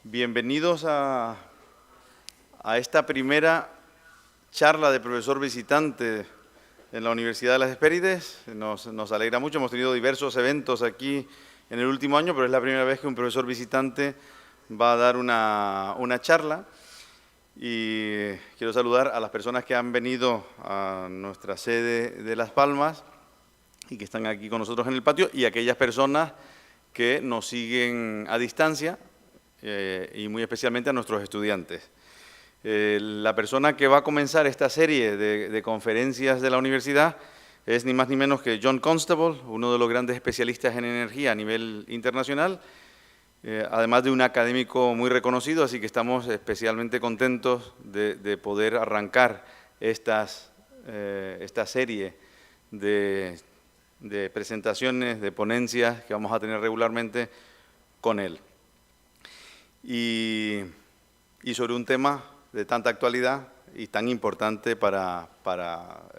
Bienvenidos a esta primera charla de profesor visitante en la Universidad de las Hespérides. Nos alegra mucho, hemos tenido diversos eventos aquí en el último año, pero es la primera vez que un profesor visitante va a dar una charla. Y quiero saludar a las personas que han venido a nuestra sede de Las Palmas y que están aquí con nosotros en el patio, y aquellas personas que nos siguen a distancia, y muy especialmente a nuestros estudiantes. La persona que va a comenzar esta serie de conferencias de la universidad es ni más ni menos que John Constable, uno de los grandes especialistas en energía a nivel internacional, además de un académico muy reconocido, así que estamos especialmente contentos de poder arrancar esta serie de presentaciones, de ponencias que vamos a tener regularmente con él. Y sobre un tema de tanta actualidad y tan importante para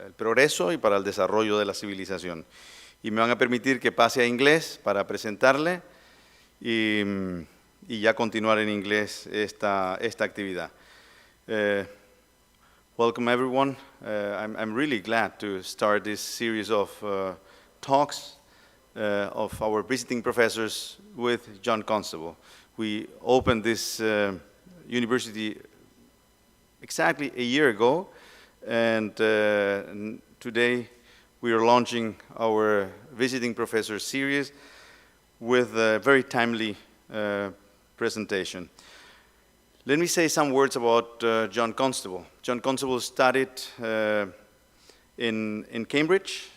el progreso y para el desarrollo de la civilización. Y me van a permitir que pase a inglés para presentarle y ya continuar en inglés esta actividad. Welcome everyone. I'm really glad to start this series of talks of our visiting professors with John Constable. We opened this university exactly a year ago, and today we are launching our visiting professor series with a very timely presentation. Let me say some words about John Constable. John Constable studied in Cambridge,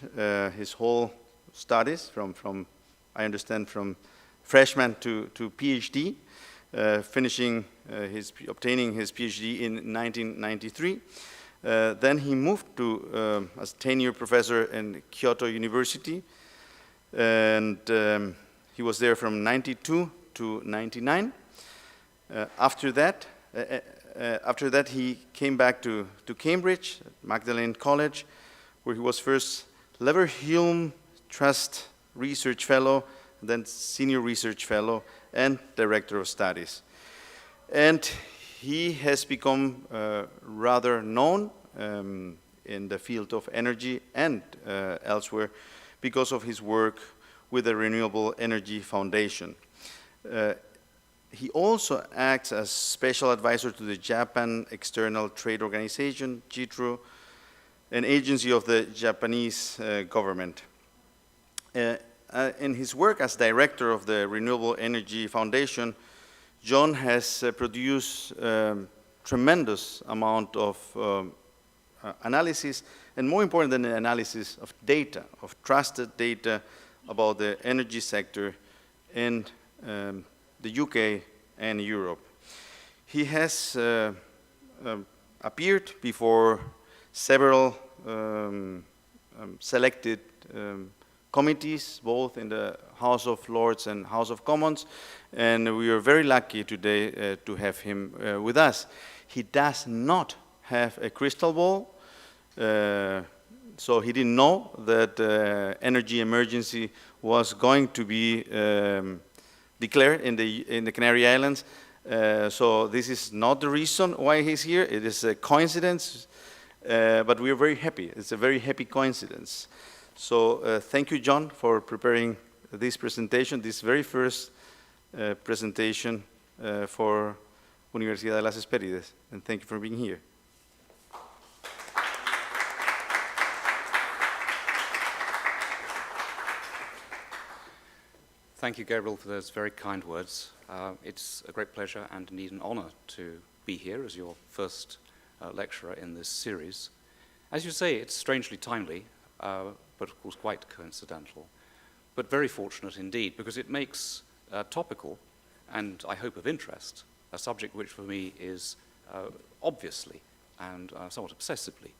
his whole studies from I understand, from freshman to PhD, obtaining his PhD in 1993. Then he moved to as tenure professor in Kyoto University, and he was there from 92 to 99. After that, he came back to Cambridge, Magdalene College, where he was first Leverhulme Trust Research Fellow, then Senior Research Fellow and Director of Studies. And he has become rather known in the field of energy and elsewhere because of his work with the Renewable Energy Foundation. He also acts as special advisor to the Japan External Trade Organization, JITRO, an agency of the Japanese government. In his work as director of the Renewable Energy Foundation, John has produced tremendous amount of analysis, and more important than the analysis, of data, of trusted data about the energy sector in the UK and Europe. He has appeared before several selected committees, both in the House of Lords and House of Commons, and we are very lucky today to have him with us. He does not have a crystal ball, so he didn't know that energy emergency was going to be declared in the Canary Islands. So this is not the reason why he's here. It is a coincidence, but we are very happy. It's a very happy coincidence. So thank you, John, for preparing this presentation, this very first presentation for Universidad de las Hespérides, and thank you for being here. Thank you, Gabriel, for those very kind words. It's a great pleasure and indeed an honor to be here as your first lecturer in this series. As you say, it's strangely timely, but of course quite coincidental, but very fortunate indeed, because it makes topical, and I hope of interest, a subject which for me is obviously and somewhat obsessively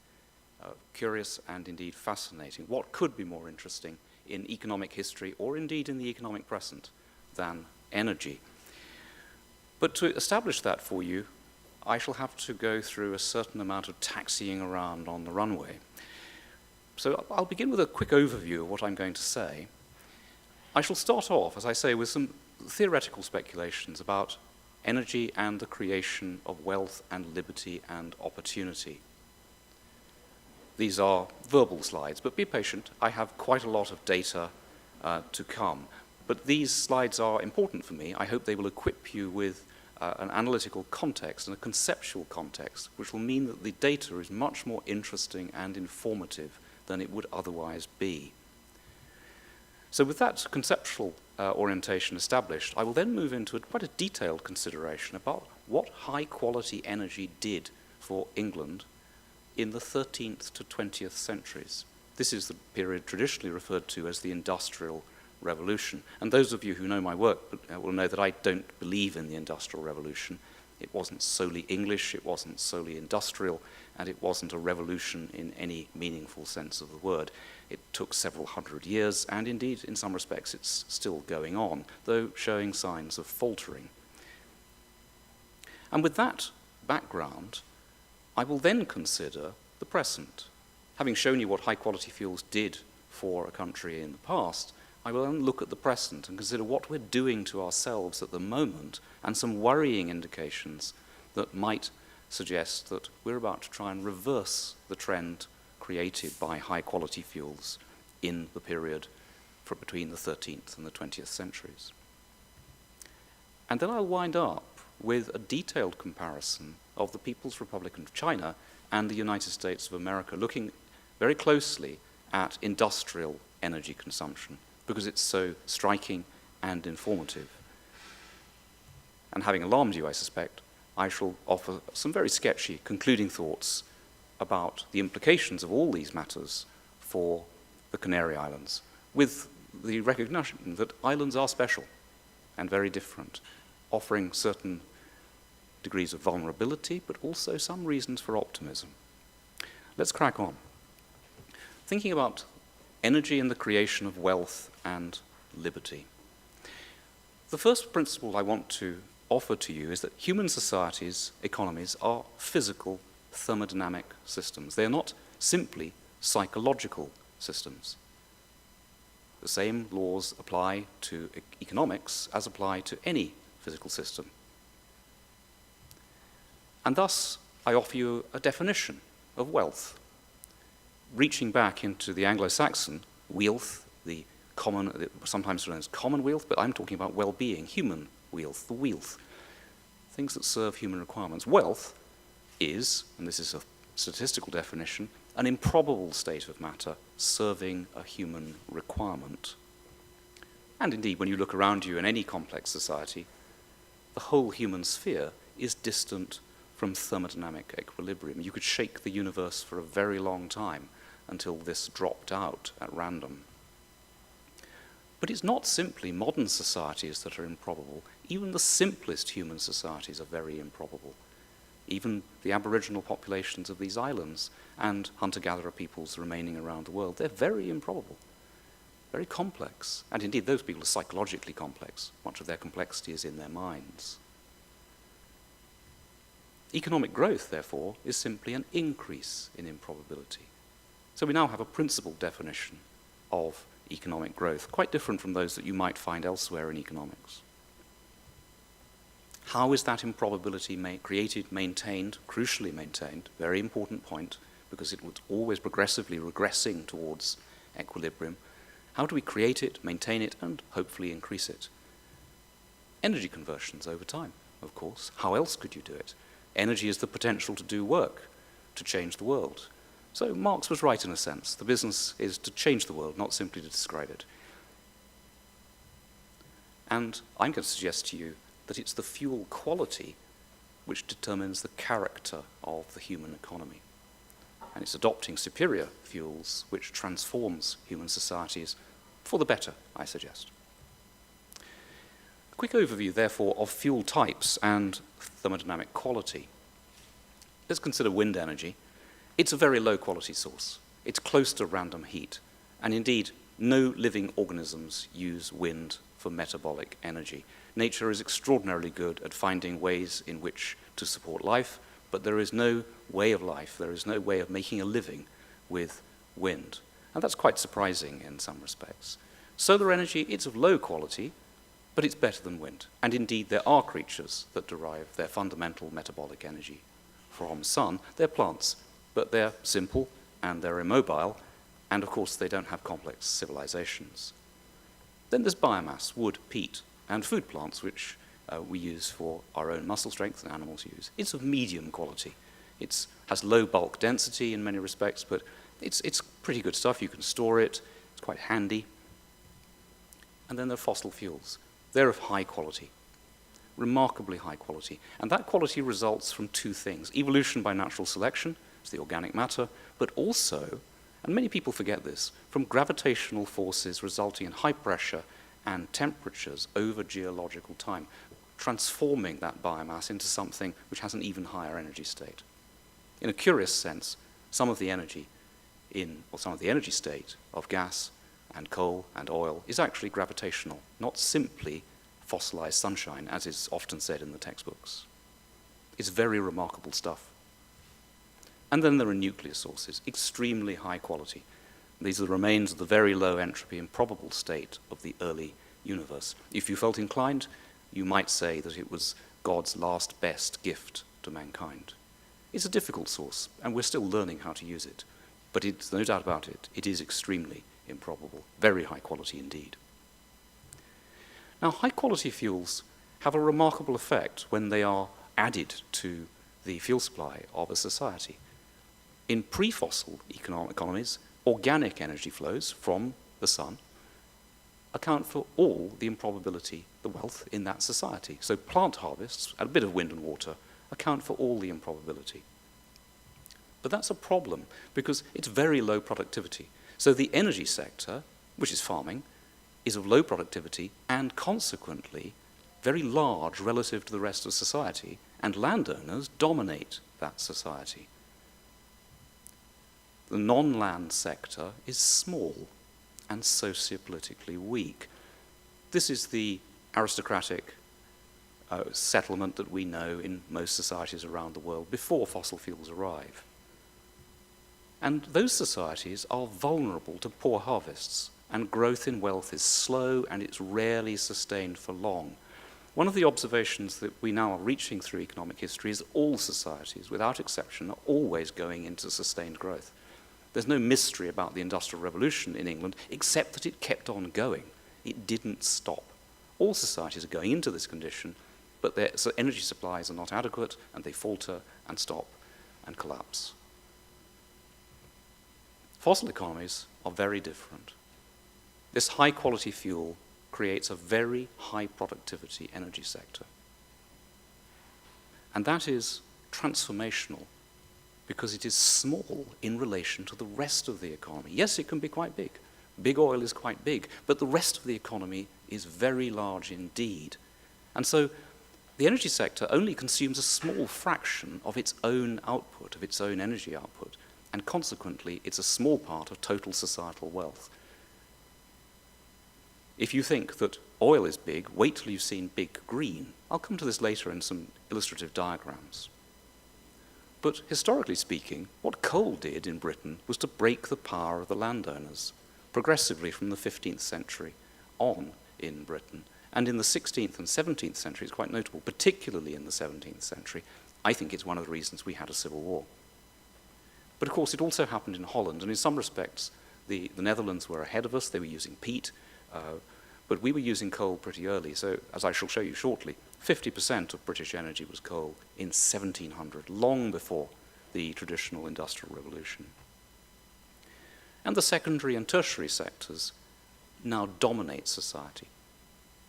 curious and indeed fascinating. What could be more interesting in economic history, or indeed in the economic present, than energy? But to establish that for you, I shall have to go through a certain amount of taxiing around on the runway. So I'll begin with a quick overview of what I'm going to say. I shall start off, as I say, with some theoretical speculations about energy and the creation of wealth and liberty and opportunity. These are verbal slides, but be patient. I have quite a lot of data to come. But these slides are important for me. I hope they will equip you with an analytical context and a conceptual context, which will mean that the data is much more interesting and informative than it would otherwise be. So with that conceptual orientation established, I will then move into quite a detailed consideration about what high-quality energy did for England in the 13th to 20th centuries. This is the period traditionally referred to as the Industrial Revolution. And those of you who know my work will know that I don't believe in the Industrial Revolution. It wasn't solely English, it wasn't solely industrial, and it wasn't a revolution in any meaningful sense of the word. It took several hundred years, and indeed, in some respects, it's still going on, though showing signs of faltering. And with that background, I will then consider the present. Having shown you what high-quality fuels did for a country in the past, I will then look at the present and consider what we're doing to ourselves at the moment and some worrying indications that might suggest that we're about to try and reverse the trend created by high-quality fuels in the period between the 13th and the 20th centuries. And then I'll wind up with a detailed comparison of the People's Republic of China and the United States of America, looking very closely at industrial energy consumption, because it's so striking and informative. And having alarmed you, I suspect, I shall offer some very sketchy concluding thoughts about the implications of all these matters for the Canary Islands, with the recognition that islands are special and very different, offering certain degrees of vulnerability, but also some reasons for optimism. Let's crack on. Thinking about energy and the creation of wealth and liberty. The first principle I want to offer to you is that human societies, economies, are physical thermodynamic systems. They are not simply psychological systems. The same laws apply to economics as apply to any physical system. And thus, I offer you a definition of wealth, reaching back into the Anglo-Saxon wealth, the common, sometimes known as commonwealth, but I'm talking about well-being, human wealth, the wealth, things that serve human requirements. Wealth is, and this is a statistical definition, an improbable state of matter serving a human requirement. And indeed, when you look around you in any complex society, the whole human sphere is distant from thermodynamic equilibrium. You could shake the universe for a very long time until this dropped out at random. But it's not simply modern societies that are improbable. Even the simplest human societies are very improbable. Even the Aboriginal populations of these islands and hunter-gatherer peoples remaining around the world, they're very improbable, very complex. And indeed, those people are psychologically complex. Much of their complexity is in their minds. Economic growth, therefore, is simply an increase in improbability. So we now have a principled definition of economic growth, quite different from those that you might find elsewhere in economics. How is that improbability created, maintained, crucially maintained? Very important point, because it was always progressively regressing towards equilibrium. How do we create it, maintain it, and hopefully increase it? Energy conversions over time, of course. How else could you do it? Energy is the potential to do work, to change the world. So Marx was right in a sense. The business is to change the world, not simply to describe it. And I'm going to suggest to you that it's the fuel quality which determines the character of the human economy. And it's adopting superior fuels which transforms human societies for the better, I suggest. A quick overview, therefore, of fuel types and thermodynamic quality. Let's consider wind energy. It's a very low-quality source. It's close to random heat. And indeed, no living organisms use wind for metabolic energy. Nature is extraordinarily good at finding ways in which to support life, but there is no way of life, there is no way of making a living with wind. And that's quite surprising in some respects. Solar energy, it's of low quality, but it's better than wind. And indeed, there are creatures that derive their fundamental metabolic energy from sun. They're plants, but they're simple and they're immobile, and of course they don't have complex civilizations. Then there's biomass, wood, peat, and food plants, which we use for our own muscle strength and animals use. It's of medium quality. It has low bulk density in many respects, but it's pretty good stuff. You can store it. It's quite handy. And then there are fossil fuels. They're of high quality, remarkably high quality. And that quality results from two things. Evolution by natural selection, it's the organic matter, but also, and many people forget this, from gravitational forces resulting in high pressure and temperatures over geological time, transforming that biomass into something which has an even higher energy state. In a curious sense, some of the energy state of gas and coal and oil is actually gravitational, not simply fossilized sunshine, as is often said in the textbooks. It's very remarkable stuff. And then there are nuclear sources, extremely high quality. These are the remains of the very low entropy improbable state of the early universe. If you felt inclined, you might say that it was God's last best gift to mankind. It's a difficult source, and we're still learning how to use it. But it's no doubt about it, it is extremely improbable, very high quality indeed. Now, high quality fuels have a remarkable effect when they are added to the fuel supply of a society. In pre-fossil economies, organic energy flows from the sun account for all the improbability, the wealth in that society. So plant harvests, and a bit of wind and water, account for all the improbability. But that's a problem because it's very low productivity. So the energy sector, which is farming, is of low productivity and consequently very large relative to the rest of society, and landowners dominate that society. The non-land sector is small and sociopolitically weak. This is the aristocratic settlement that we know in most societies around the world before fossil fuels arrive. And those societies are vulnerable to poor harvests, and growth in wealth is slow and it's rarely sustained for long. One of the observations that we now are reaching through economic history is all societies, without exception, are always going into sustained growth. There's no mystery about the Industrial Revolution in England, except that it kept on going. It didn't stop. All societies are going into this condition, but their energy supplies are not adequate, and they falter and stop and collapse. Fossil economies are very different. This high-quality fuel creates a very high-productivity energy sector. And that is transformational because it is small in relation to the rest of the economy. Yes, it can be quite big. Big oil is quite big, but the rest of the economy is very large indeed. And so the energy sector only consumes a small fraction of its own output, of its own energy output, and consequently it's a small part of total societal wealth. If you think that oil is big, wait till you've seen big green. I'll come to this later in some illustrative diagrams. But historically speaking, what coal did in Britain was to break the power of the landowners, progressively from the 15th century on in Britain. And in the 16th and 17th century, it's quite notable, particularly in the 17th century. I think it's one of the reasons we had a civil war. But of course, it also happened in Holland, and in some respects, the Netherlands were ahead of us. They were using peat, but we were using coal pretty early. So, as I shall show you shortly, 50% of British energy was coal in 1700, long before the traditional Industrial Revolution. And the secondary and tertiary sectors now dominate society.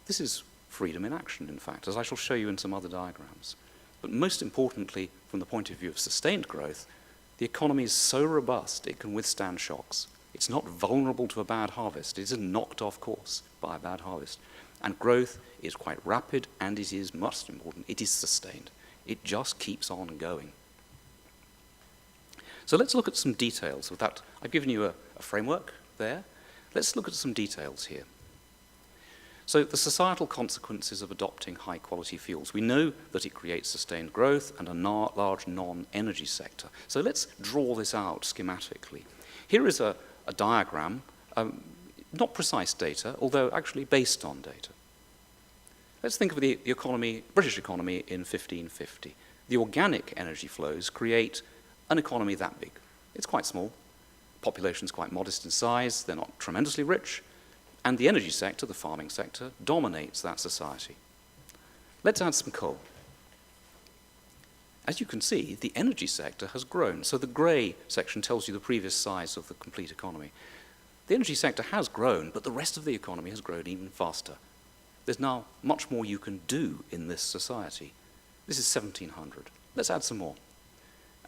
This is freedom in action, in fact, as I shall show you in some other diagrams. But most importantly, from the point of view of sustained growth, the economy is so robust it can withstand shocks. It's not vulnerable to a bad harvest. It isn't knocked off course by a bad harvest. And growth is quite rapid, and it is most important, it is sustained. It just keeps on going. So let's look at some details of that. I've given you a framework there. Let's look at some details here. So the societal consequences of adopting high-quality fuels. We know that it creates sustained growth and a large non-energy sector. So let's draw this out schematically. Here is a diagram, not precise data, although actually based on data. Let's think of the economy, British economy in 1550. The organic energy flows create an economy that big. It's quite small. Population's quite modest in size. They're not tremendously rich. And the energy sector, the farming sector, dominates that society. Let's add some coal. As you can see, the energy sector has grown. So the grey section tells you the previous size of the complete economy. The energy sector has grown, but the rest of the economy has grown even faster. There's now much more you can do in this society. This is 1700. Let's add some more.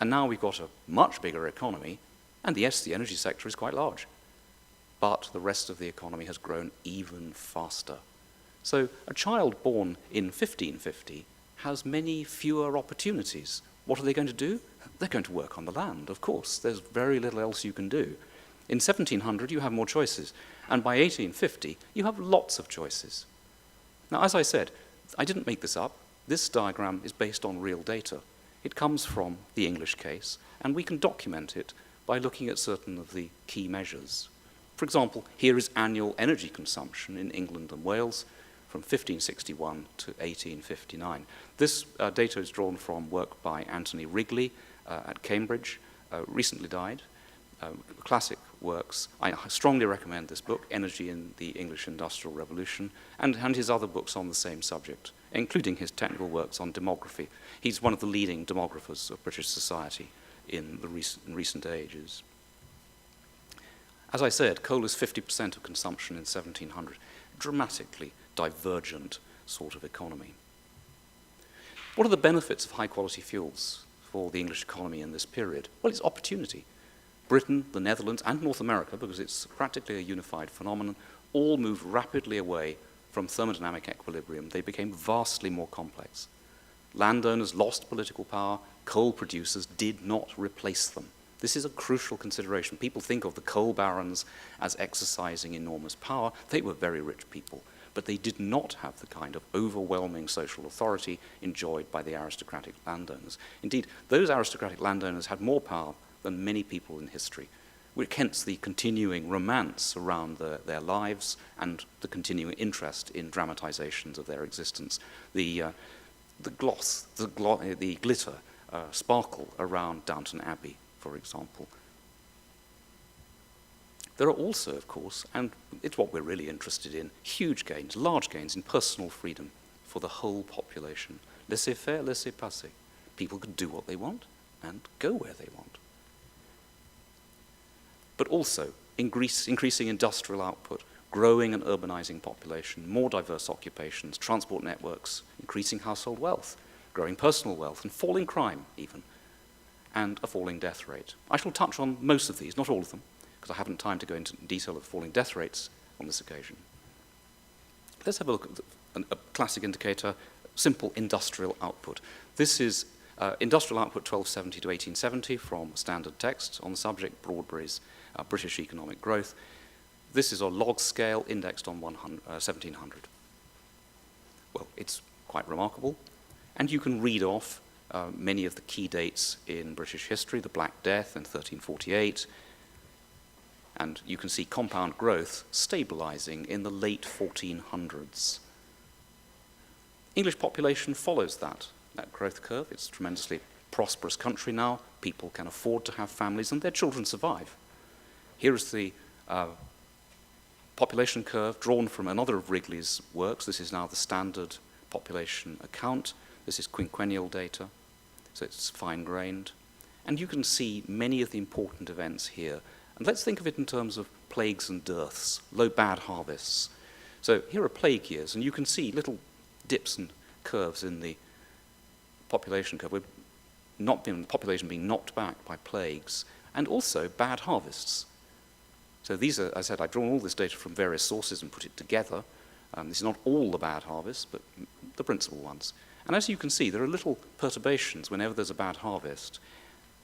And now we've got a much bigger economy, and yes, the energy sector is quite large. But the rest of the economy has grown even faster. So a child born in 1550 has many fewer opportunities. What are they going to do? They're going to work on the land, of course. There's very little else you can do. In 1700, you have more choices. And by 1850, you have lots of choices. Now, as I said, I didn't make this up. This diagram is based on real data. It comes from the English case, and we can document it by looking at certain of the key measures. For example, here is annual energy consumption in England and Wales from 1561 to 1859. This data is drawn from work by Anthony Wrigley at Cambridge, recently died. Classic works. I strongly recommend this book, Energy in the English Industrial Revolution, and his other books on the same subject, including his technical works on demography. He's one of the leading demographers of British society in recent ages. As I said, coal is 50% of consumption in 1700, dramatically divergent sort of economy. What are the benefits of high-quality fuels for the English economy in this period? Well, it's opportunity. Britain, the Netherlands, and North America, because it's practically a unified phenomenon, all moved rapidly away from thermodynamic equilibrium. They became vastly more complex. Landowners lost political power. Coal producers did not replace them. This is a crucial consideration. People think of the coal barons as exercising enormous power. They were very rich people, but they did not have the kind of overwhelming social authority enjoyed by the aristocratic landowners. Indeed, those aristocratic landowners had more power than many people in history, hence the continuing romance around their lives and the continuing interest in dramatizations of their existence. The gloss, the glitter, sparkle around Downton Abbey, for example. There are also, of course, and it's what we're really interested in, huge gains, large gains in personal freedom for the whole population. Laissez-faire, laissez-passer. People could do what they want and go where they want. But also increasing industrial output, growing and urbanizing population, more diverse occupations, transport networks, increasing household wealth, growing personal wealth, and falling crime even, and a falling death rate. I shall touch on most of these, not all of them, because I haven't time to go into detail of falling death rates on this occasion. Let's have a look at a classic indicator, simple industrial output. This is industrial output 1270 to 1870 from standard text on the subject, Broadberry's British economic growth. This is a log scale indexed on 1700. Well, it's quite remarkable, and you can read off many of the key dates in British history, the Black Death in 1348, and you can see compound growth stabilizing in the late 1400s. English population follows that growth curve. It's a tremendously prosperous country now. People can afford to have families, and their children survive. Here is the population curve drawn from another of Wrigley's works. This is now the standard population account. This is quinquennial data, so it's fine-grained. And you can see many of the important events here. And let's think of it in terms of plagues and dearths, low bad harvests. So here are plague years, and you can see little dips and curves in the population curve. The population being knocked back by plagues, and also bad harvests. So these are, as I said, I've drawn all this data from various sources and put it together. This is not all the bad harvests, but the principal ones. And as you can see, there are little perturbations whenever there's a bad harvest.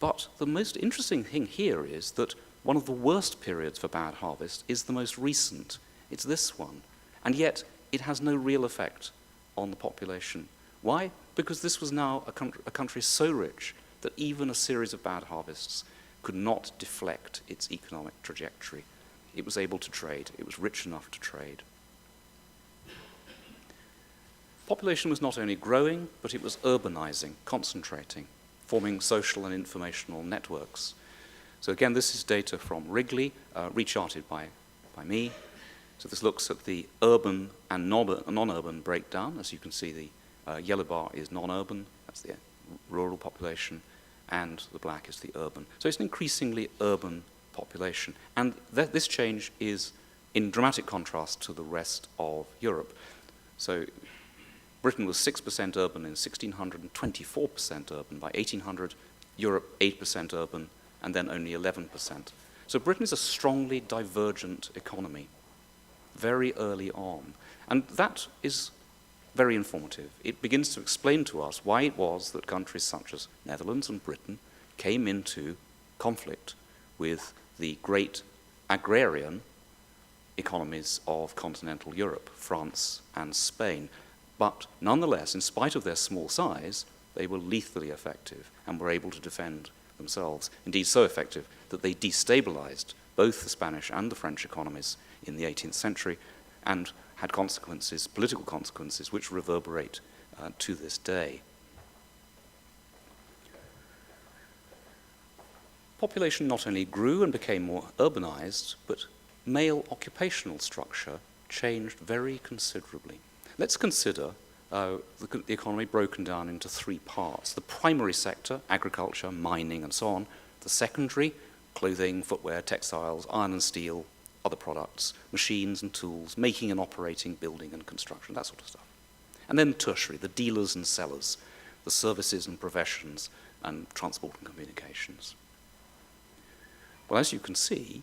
But the most interesting thing here is that one of the worst periods for bad harvest is the most recent. It's this one. And yet, it has no real effect on the population. Why? Because this was now a country so rich that even a series of bad harvests could not deflect its economic trajectory. It was able to trade. It was rich enough to trade. Population was not only growing, but it was urbanizing, concentrating, forming social and informational networks. So again, this is data from Wrigley, recharted by me. So this looks at the urban and non-urban breakdown. As you can see, the yellow bar is non-urban, that's the rural population, and the black is the urban. So it's an increasingly urban population. And this change is in dramatic contrast to the rest of Europe. So Britain was 6% urban in 1600 and 24% urban by 1800. Europe, 8% urban, and then only 11%. So Britain is a strongly divergent economy very early on. And that is very informative. It begins to explain to us why it was that countries such as Netherlands and Britain came into conflict with the great agrarian economies of continental Europe, France and Spain. But nonetheless, in spite of their small size, they were lethally effective and were able to defend themselves. Indeed, so effective that they destabilized both the Spanish and the French economies in the 18th century and had consequences, political consequences, which reverberate to this day. Population not only grew and became more urbanized, but male occupational structure changed very considerably. Let's consider the economy broken down into three parts. The primary sector, agriculture, mining, and so on. The secondary, clothing, footwear, textiles, iron and steel, other products, machines and tools, making and operating, building and construction, that sort of stuff. And then tertiary, the dealers and sellers, the services and professions, and transport and communications. Well, as you can see,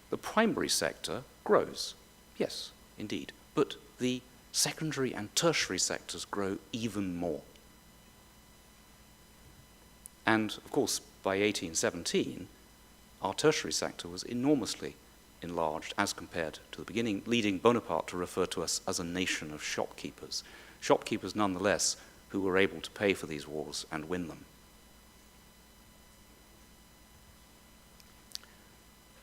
the primary sector grows. Yes, indeed. But the secondary and tertiary sectors grow even more. And, of course, by 1817, our tertiary sector was enormously enlarged as compared to the beginning, leading Bonaparte to refer to us as a nation of shopkeepers. Shopkeepers, nonetheless, who were able to pay for these wars and win them.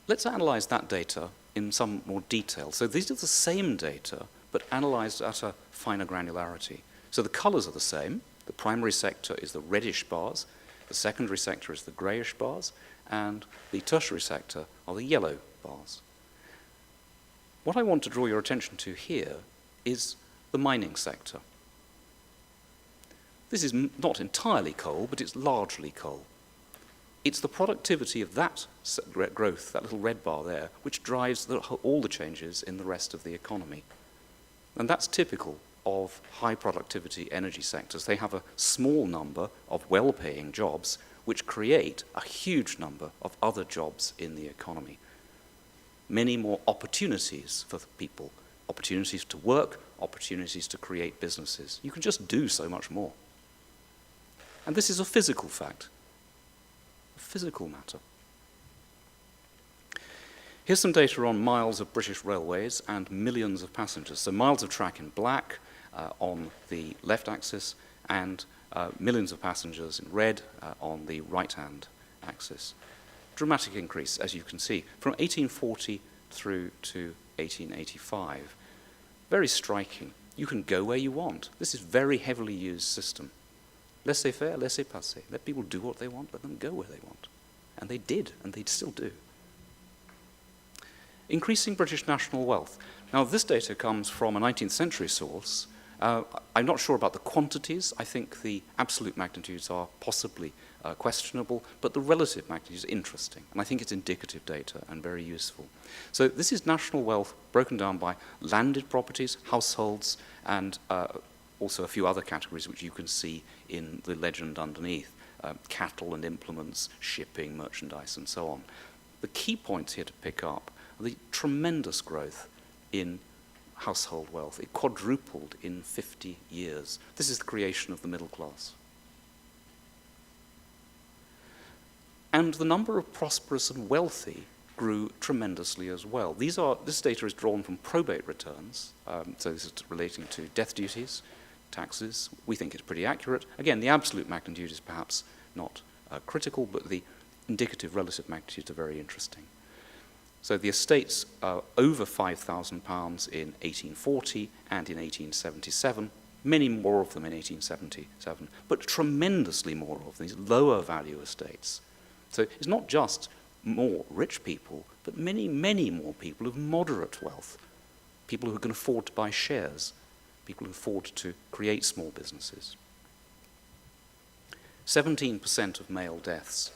Let's analyze that data in some more detail. So these are the same data, but analyzed at a finer granularity. So the colors are the same. The primary sector is the reddish bars, the secondary sector is the grayish bars, and the tertiary sector are the yellow bars. What I want to draw your attention to here is the mining sector. This is not entirely coal, but it's largely coal. It's the productivity of that growth, that little red bar there, which drives all the changes in the rest of the economy. And that's typical of high productivity energy sectors. They have a small number of well-paying jobs which create a huge number of other jobs in the economy. Many more opportunities for people, opportunities to work, opportunities to create businesses. You can just do so much more. And this is a physical fact, a physical matter. Here's some data on miles of British railways and millions of passengers. So miles of track in black on the left axis, and millions of passengers in red on the right-hand axis. Dramatic increase, as you can see, from 1840 through to 1885. Very striking. You can go where you want. This is a very heavily used system. Laissez-faire, laissez-passer. Let people do what they want, let them go where they want. And they did, and they still do. Increasing British national wealth. Now, this data comes from a 19th century source. I'm not sure about the quantities. I think the absolute magnitudes are possibly questionable, but the relative magnitude is interesting, and I think it's indicative data and very useful. So this is national wealth broken down by landed properties, households, and also a few other categories which you can see in the legend underneath, cattle and implements, shipping, merchandise, and so on. The key points here to pick up are the tremendous growth in household wealth. It quadrupled in 50 years. This is the creation of the middle class. And the number of prosperous and wealthy grew tremendously as well. This data is drawn from probate returns, so this is relating to death duties, taxes. We think it's pretty accurate. Again, the absolute magnitude is perhaps not critical, but the indicative relative magnitudes are very interesting. So the estates are over £5,000 in 1840 and in 1877, many more of them in 1877, but tremendously more of these lower value estates. So it's not just more rich people, but many, many more people of moderate wealth, people who can afford to buy shares, people who afford to create small businesses. 17% of male deaths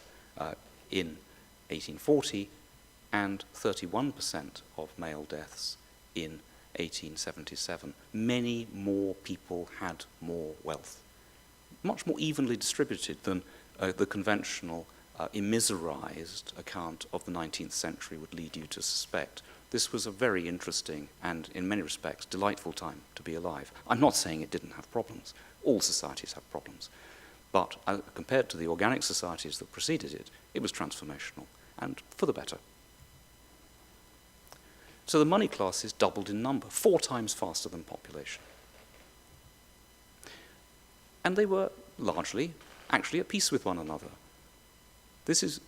in 1840 and 31% of male deaths in 1877. Many more people had more wealth, much more evenly distributed than the conventional immiserized account of the 19th century would lead you to suspect. This was a very interesting and, in many respects, delightful time to be alive. I'm not saying it didn't have problems. All societies have problems. But compared to the organic societies that preceded it, it was transformational, and for the better. So the money classes doubled in number, 4 times faster than population. And they were largely actually at peace with one another. This is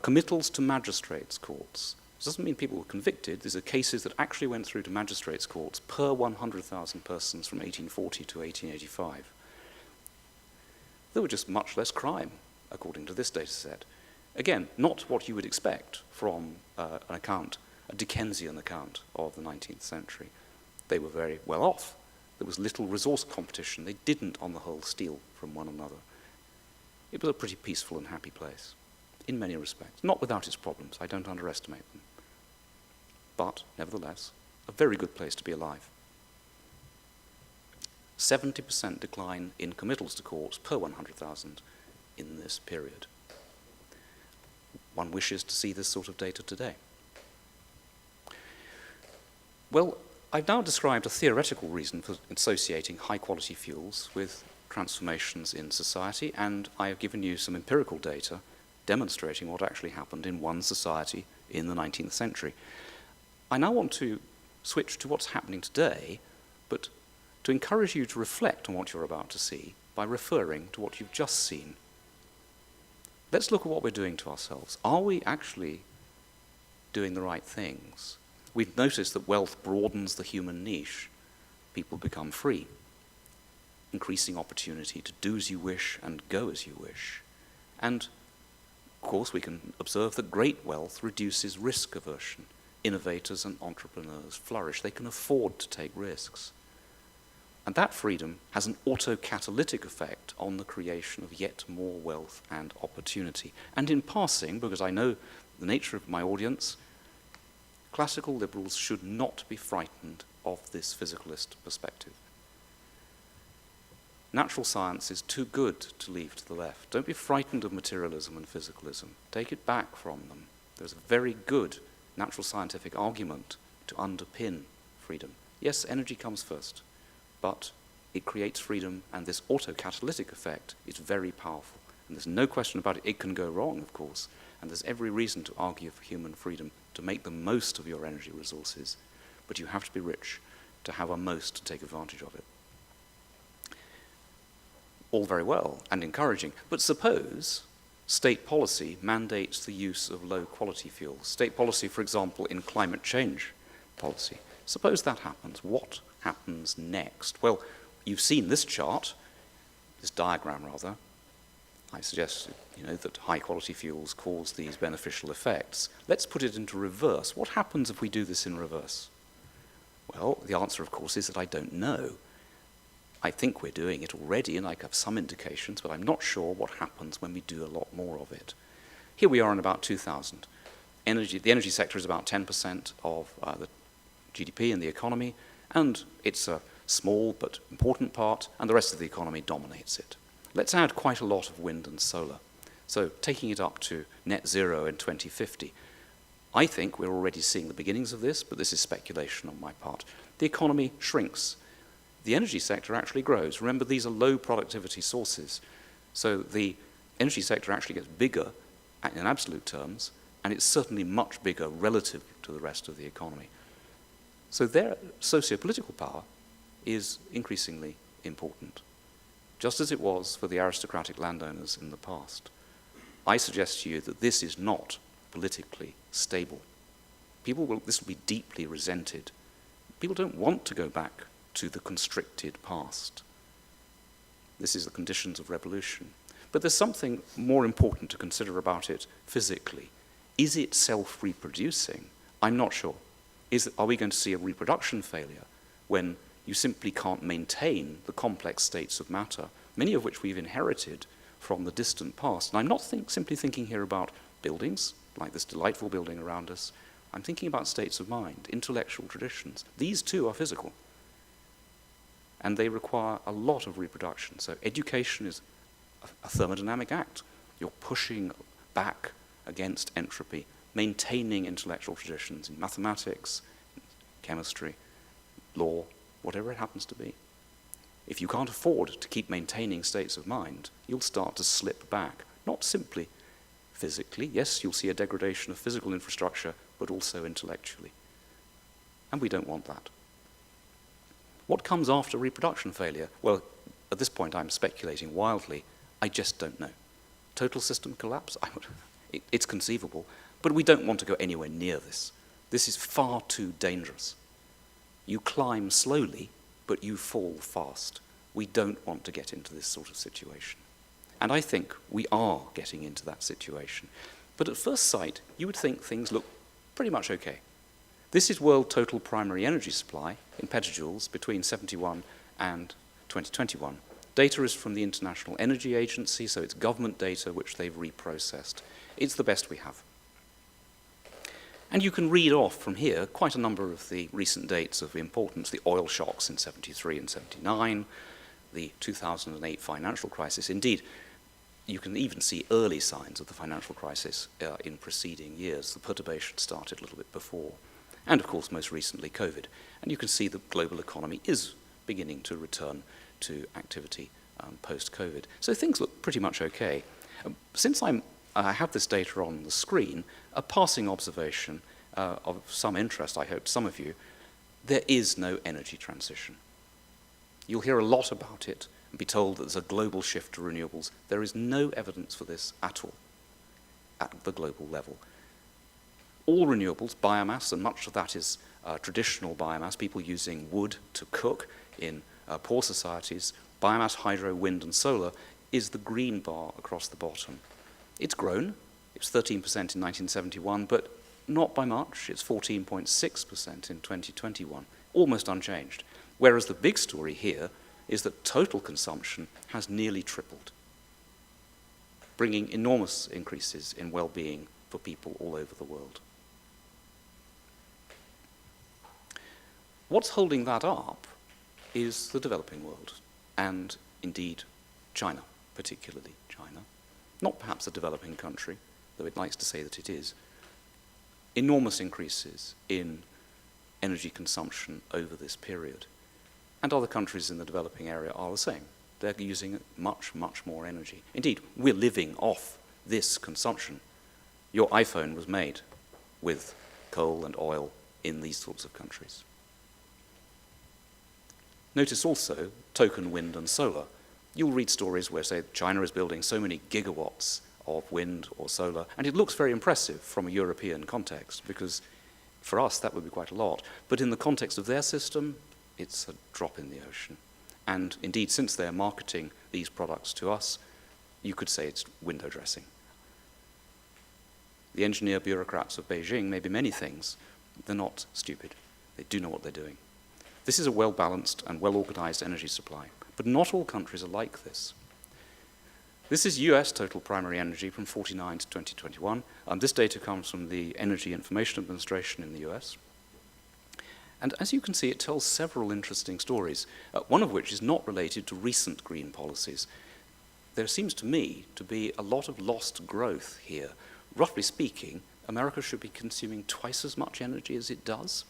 committals to magistrates' courts. This doesn't mean people were convicted. These are cases that actually went through to magistrates' courts per 100,000 persons from 1840 to 1885. There were just much less crime, according to this data set. Again, not what you would expect from an account, a Dickensian account of the 19th century. They were very well off. There was little resource competition. They didn't, on the whole, steal from one another. It was a pretty peaceful and happy place, in many respects. Not without its problems. I don't underestimate them. But, nevertheless, a very good place to be alive. 70% decline in committals to courts per 100,000 in this period. One wishes to see this sort of data today. Well, I've now described a theoretical reason for associating high-quality fuels with transformations in society, and I have given you some empirical data demonstrating what actually happened in one society in the 19th century. I now want to switch to what's happening today, but to encourage you to reflect on what you're about to see by referring to what you've just seen. Let's look at what we're doing to ourselves. Are we actually doing the right things? We've noticed that wealth broadens the human niche. People become free, increasing opportunity to do as you wish and go as you wish. And, of course, we can observe that great wealth reduces risk aversion. Innovators and entrepreneurs flourish. They can afford to take risks. And that freedom has an autocatalytic effect on the creation of yet more wealth and opportunity. And in passing, because I know the nature of my audience, classical liberals should not be frightened of this physicalist perspective. Natural science is too good to leave to the left. Don't be frightened of materialism and physicalism. Take it back from them. There's a very good natural scientific argument to underpin freedom. Yes, energy comes first, but it creates freedom, and this autocatalytic effect is very powerful. And there's no question about it. It can go wrong, of course, and there's every reason to argue for human freedom, to make the most of your energy resources, but you have to be rich to have a most to take advantage of it. All very well and encouraging, but suppose state policy mandates the use of low-quality fuels. State policy, for example, in climate change policy. Suppose that happens. What happens next? Well, you've seen this chart, this diagram rather. I suggest that high-quality fuels cause these beneficial effects. Let's put it into reverse. What happens if we do this in reverse? Well, the answer, of course, is that I don't know. I think we're doing it already, and I have some indications, but I'm not sure what happens when we do a lot more of it. Here we are in about 2000. The energy sector is about 10% of the GDP in the economy, and it's a small but important part, and the rest of the economy dominates it. Let's add quite a lot of wind and solar. So taking it up to net zero in 2050. I think we're already seeing the beginnings of this, but this is speculation on my part. The economy shrinks. The energy sector actually grows. Remember, these are low productivity sources. So the energy sector actually gets bigger in absolute terms, and it's certainly much bigger relative to the rest of the economy. So their socio-political power is increasingly important, just as it was for the aristocratic landowners in the past. I suggest to you that this is not politically stable. This will be deeply resented. People don't want to go back to the constricted past. This is the conditions of revolution. But there's something more important to consider about it physically. Is it self-reproducing? I'm not sure. Are we going to see a reproduction failure when you simply can't maintain the complex states of matter, many of which we've inherited from the distant past? And I'm not simply thinking here about buildings, like this delightful building around us. I'm thinking about states of mind, intellectual traditions. These too are physical. And they require a lot of reproduction. So education is a thermodynamic act. You're pushing back against entropy, maintaining intellectual traditions in mathematics, chemistry, law, whatever it happens to be. If you can't afford to keep maintaining states of mind, you'll start to slip back, not simply physically. Yes, you'll see a degradation of physical infrastructure, but also intellectually. And we don't want that. What comes after reproduction failure? Well, at this point I'm speculating wildly. I just don't know. Total system collapse? It's conceivable, but we don't want to go anywhere near this. This is far too dangerous. You climb slowly, but you fall fast. We don't want to get into this sort of situation. And I think we are getting into that situation. But at first sight, you would think things look pretty much okay. This is world total primary energy supply in petajoules between 71 and 2021. Data is from the International Energy Agency, so it's government data which they've reprocessed. It's the best we have. And you can read off from here quite a number of the recent dates of importance: the oil shocks in 73 and 79, the 2008 financial crisis. Indeed, you can even see early signs of the financial crisis in preceding years. The perturbation started a little bit before. And of course, most recently, COVID. And you can see the global economy is beginning to return to activity post-COVID. So things look pretty much okay. Since I have this data on the screen, a passing observation of some interest, I hope, to some of you: there is no energy transition. You'll hear a lot about it and be told that there's a global shift to renewables. There is no evidence for this at all at the global level. All renewables, biomass, and much of that is traditional biomass, people using wood to cook in poor societies, biomass, hydro, wind, and solar, is the green bar across the bottom. It's grown. It was 13% in 1971, but not by much. It's 14.6% in 2021, almost unchanged. Whereas the big story here is that total consumption has nearly tripled, bringing enormous increases in well-being for people all over the world. What's holding that up is the developing world, and indeed China, particularly China. Not perhaps a developing country, though it likes to say that it is. Enormous increases in energy consumption over this period. And other countries in the developing area are the same. They're using much, much more energy. Indeed, we're living off this consumption. Your iPhone was made with coal and oil in these sorts of countries. Notice also token wind and solar. You'll read stories where, say, China is building so many gigawatts of wind or solar, and it looks very impressive from a European context, because for us that would be quite a lot. But in the context of their system, it's a drop in the ocean. And indeed, since they're marketing these products to us, you could say it's window dressing. The engineer bureaucrats of Beijing may be many things. They're not stupid. They do know what they're doing. This is a well-balanced and well-organized energy supply, but not all countries are like this. This is US total primary energy from 49 to 2021. This data comes from the Energy Information Administration in the US. And as you can see, it tells several interesting stories, one of which is not related to recent green policies. There seems to me to be a lot of lost growth here. Roughly speaking, America should be consuming twice as much energy as it does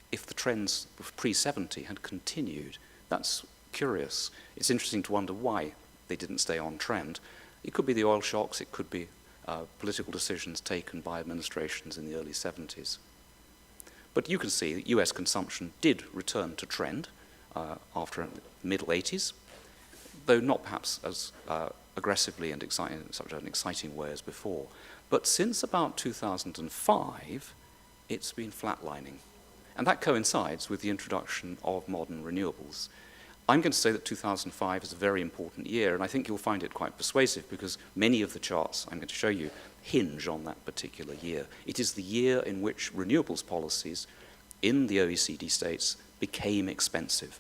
if the trends of pre-70 had continued. That's curious. It's interesting to wonder why they didn't stay on trend. It could be the oil shocks, it could be political decisions taken by administrations in the early 70s. But you can see that US consumption did return to trend after the middle 80s, though not perhaps as aggressively and in such an exciting way as before. But since about 2005, it's been flatlining. And that coincides with the introduction of modern renewables. I'm going to say that 2005 is a very important year, and I think you'll find it quite persuasive because many of the charts I'm going to show you hinge on that particular year. It is the year in which renewables policies in the OECD states became expensive.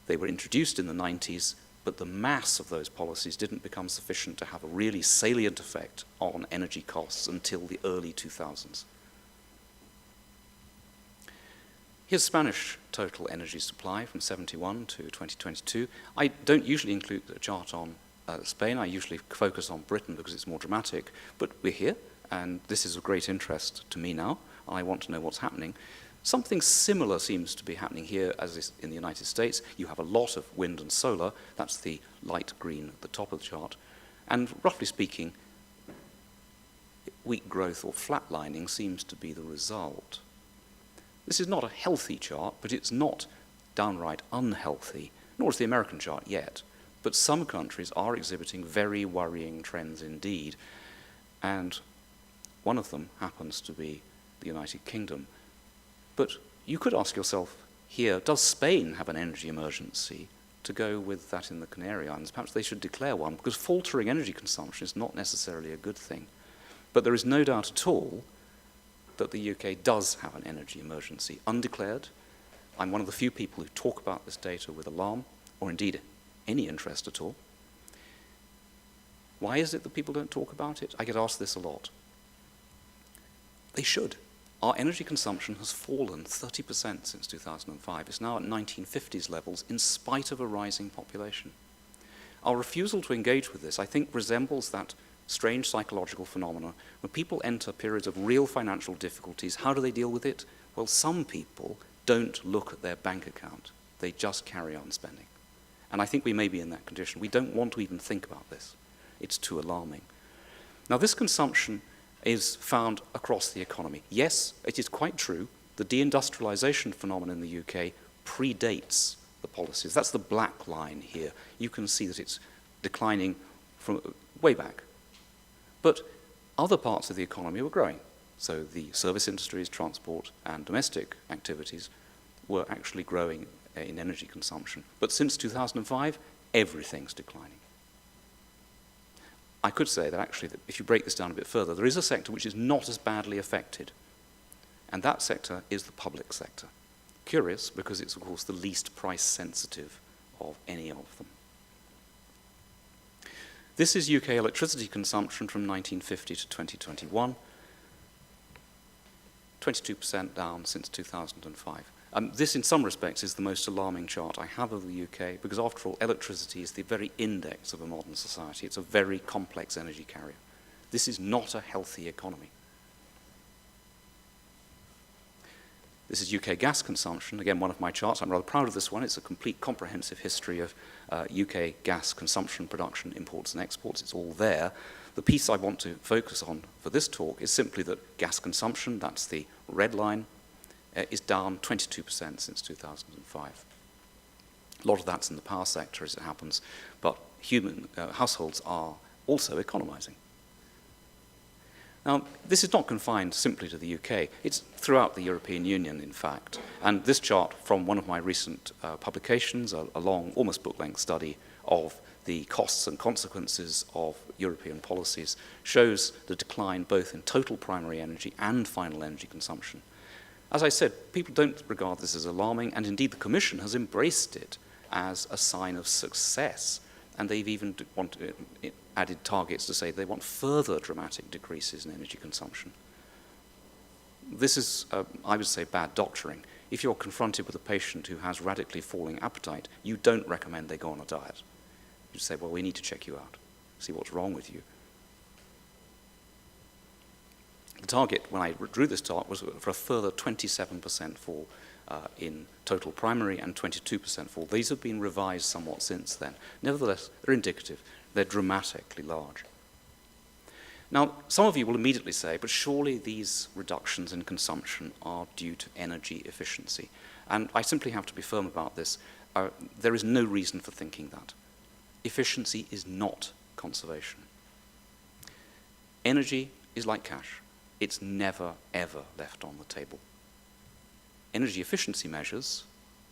They were introduced in the 90s, but the mass of those policies didn't become sufficient to have a really salient effect on energy costs until the early 2000s. Here's Spanish total energy supply from 71 to 2022. I don't usually include a chart on Spain. I usually focus on Britain because it's more dramatic, but we're here, and this is of great interest to me now. I want to know what's happening. Something similar seems to be happening here as is in the United States. You have a lot of wind and solar. That's the light green at the top of the chart. And roughly speaking, weak growth or flatlining seems to be the result. This is not a healthy chart, but it's not downright unhealthy, nor is the American chart yet. But some countries are exhibiting very worrying trends indeed. And one of them happens to be the United Kingdom. But you could ask yourself here, does Spain have an energy emergency to go with that in the Canary Islands? Perhaps they should declare one, because faltering energy consumption is not necessarily a good thing. But there is no doubt at all that the UK does have an energy emergency, undeclared. I'm one of the few people who talk about this data with alarm, or indeed any interest at all. Why is it that people don't talk about it? I get asked this a lot. They should. Our energy consumption has fallen 30% since 2005. It's now at 1950s levels in spite of a rising population. Our refusal to engage with this, I think, resembles that strange psychological phenomena. When people enter periods of real financial difficulties, how do they deal with it? Well, some people don't look at their bank account. They just carry on spending. And I think we may be in that condition. We don't want to even think about this. It's too alarming. Now, this consumption is found across the economy. Yes, it is quite true. The deindustrialization phenomenon in the UK predates the policies. That's the black line here. You can see that it's declining from way back. But other parts of the economy were growing. So the service industries, transport, and domestic activities were actually growing in energy consumption. But since 2005, everything's declining. I could say that actually, that if you break this down a bit further, there is a sector which is not as badly affected. And that sector is the public sector. Curious, because it's, of course, the least price sensitive of any of them. This is UK electricity consumption from 1950 to 2021, 22% down since 2005. This, in some respects, is the most alarming chart I have of the UK, because after all, electricity is the very index of a modern society. It's a very complex energy carrier. This is not a healthy economy. This is UK gas consumption. Again, one of my charts. I'm rather proud of this one. It's a complete comprehensive history of UK gas consumption, production, imports and exports. It's all there. The piece I want to focus on for this talk is simply that gas consumption, that's the red line, is down 22% since 2005. A lot of that's in the power sector as it happens, but households are also economizing. Now, this is not confined simply to the UK. It's throughout the European Union, in fact. And this chart from one of my recent publications, a long, almost book-length study of the costs and consequences of European policies, shows the decline both in total primary energy and final energy consumption. As I said, people don't regard this as alarming, and indeed the Commission has embraced it as a sign of success. And they've even added targets to say they want further dramatic decreases in energy consumption. This is, I would say, bad doctoring. If you're confronted with a patient who has radically falling appetite, you don't recommend they go on a diet. You say, well, we need to check you out, see what's wrong with you. The target, when I drew this chart, was for a further 27% fall in total primary and 22% fall. These have been revised somewhat since then. Nevertheless, they're indicative. They're dramatically large. Now, some of you will immediately say, but surely these reductions in consumption are due to energy efficiency. And I simply have to be firm about this. There is no reason for thinking that. Efficiency is not conservation. Energy is like cash. It's never, ever left on the table. Energy efficiency measures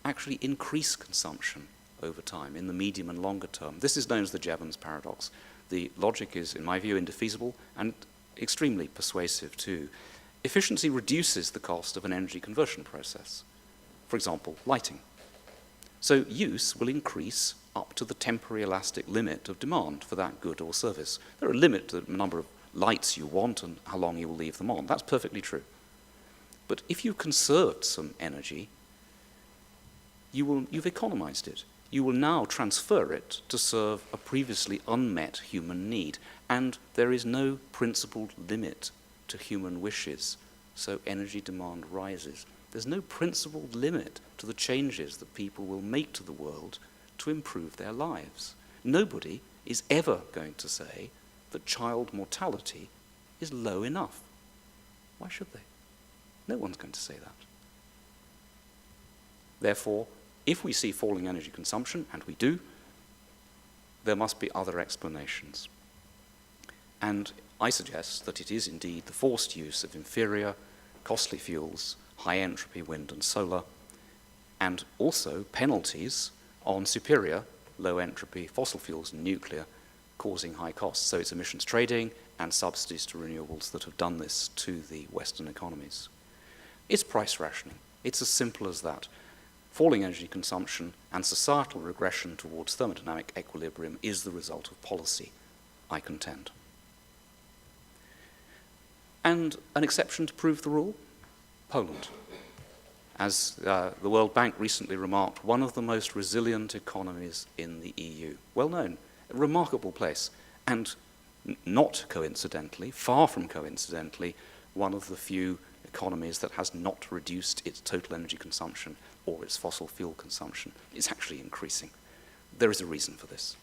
actually increase consumption over time in the medium and longer term. This is known as the Jevons Paradox. The logic is, in my view, indefeasible and extremely persuasive too. Efficiency reduces the cost of an energy conversion process. For example, lighting. So use will increase up to the temporary elastic limit of demand for that good or service. There are a limit to the number of lights you want and how long you will leave them on. That's perfectly true. But if you conserved some energy, you've economized it. You will now transfer it to serve a previously unmet human need. And there is no principled limit to human wishes, so energy demand rises. There's no principled limit to the changes that people will make to the world to improve their lives. Nobody is ever going to say that child mortality is low enough. Why should they? No one's going to say that. Therefore, if we see falling energy consumption, and we do, there must be other explanations. And I suggest that it is indeed the forced use of inferior, costly fuels, high entropy wind and solar, and also penalties on superior, low entropy fossil fuels and nuclear, causing high costs. So it's emissions trading and subsidies to renewables that have done this to the Western economies. It's price rationing. It's as simple as that. Falling energy consumption and societal regression towards thermodynamic equilibrium is the result of policy, I contend. And an exception to prove the rule? Poland. As the World Bank recently remarked, one of the most resilient economies in the EU. Well known, a remarkable place, and not coincidentally, far from coincidentally, one of the few economies that has not reduced its total energy consumption or its fossil fuel consumption. It's actually increasing. There is a reason for this.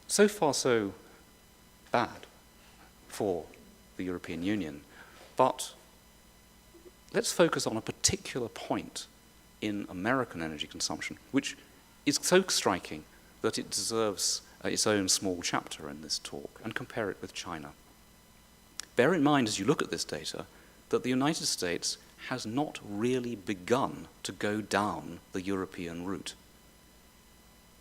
So far, so bad for the European Union, but let's focus on a particular point in American energy consumption, which is so striking that it deserves its own small chapter in this talk, and compare it with China. Bear in mind as you look at this data that the United States has not really begun to go down the European route.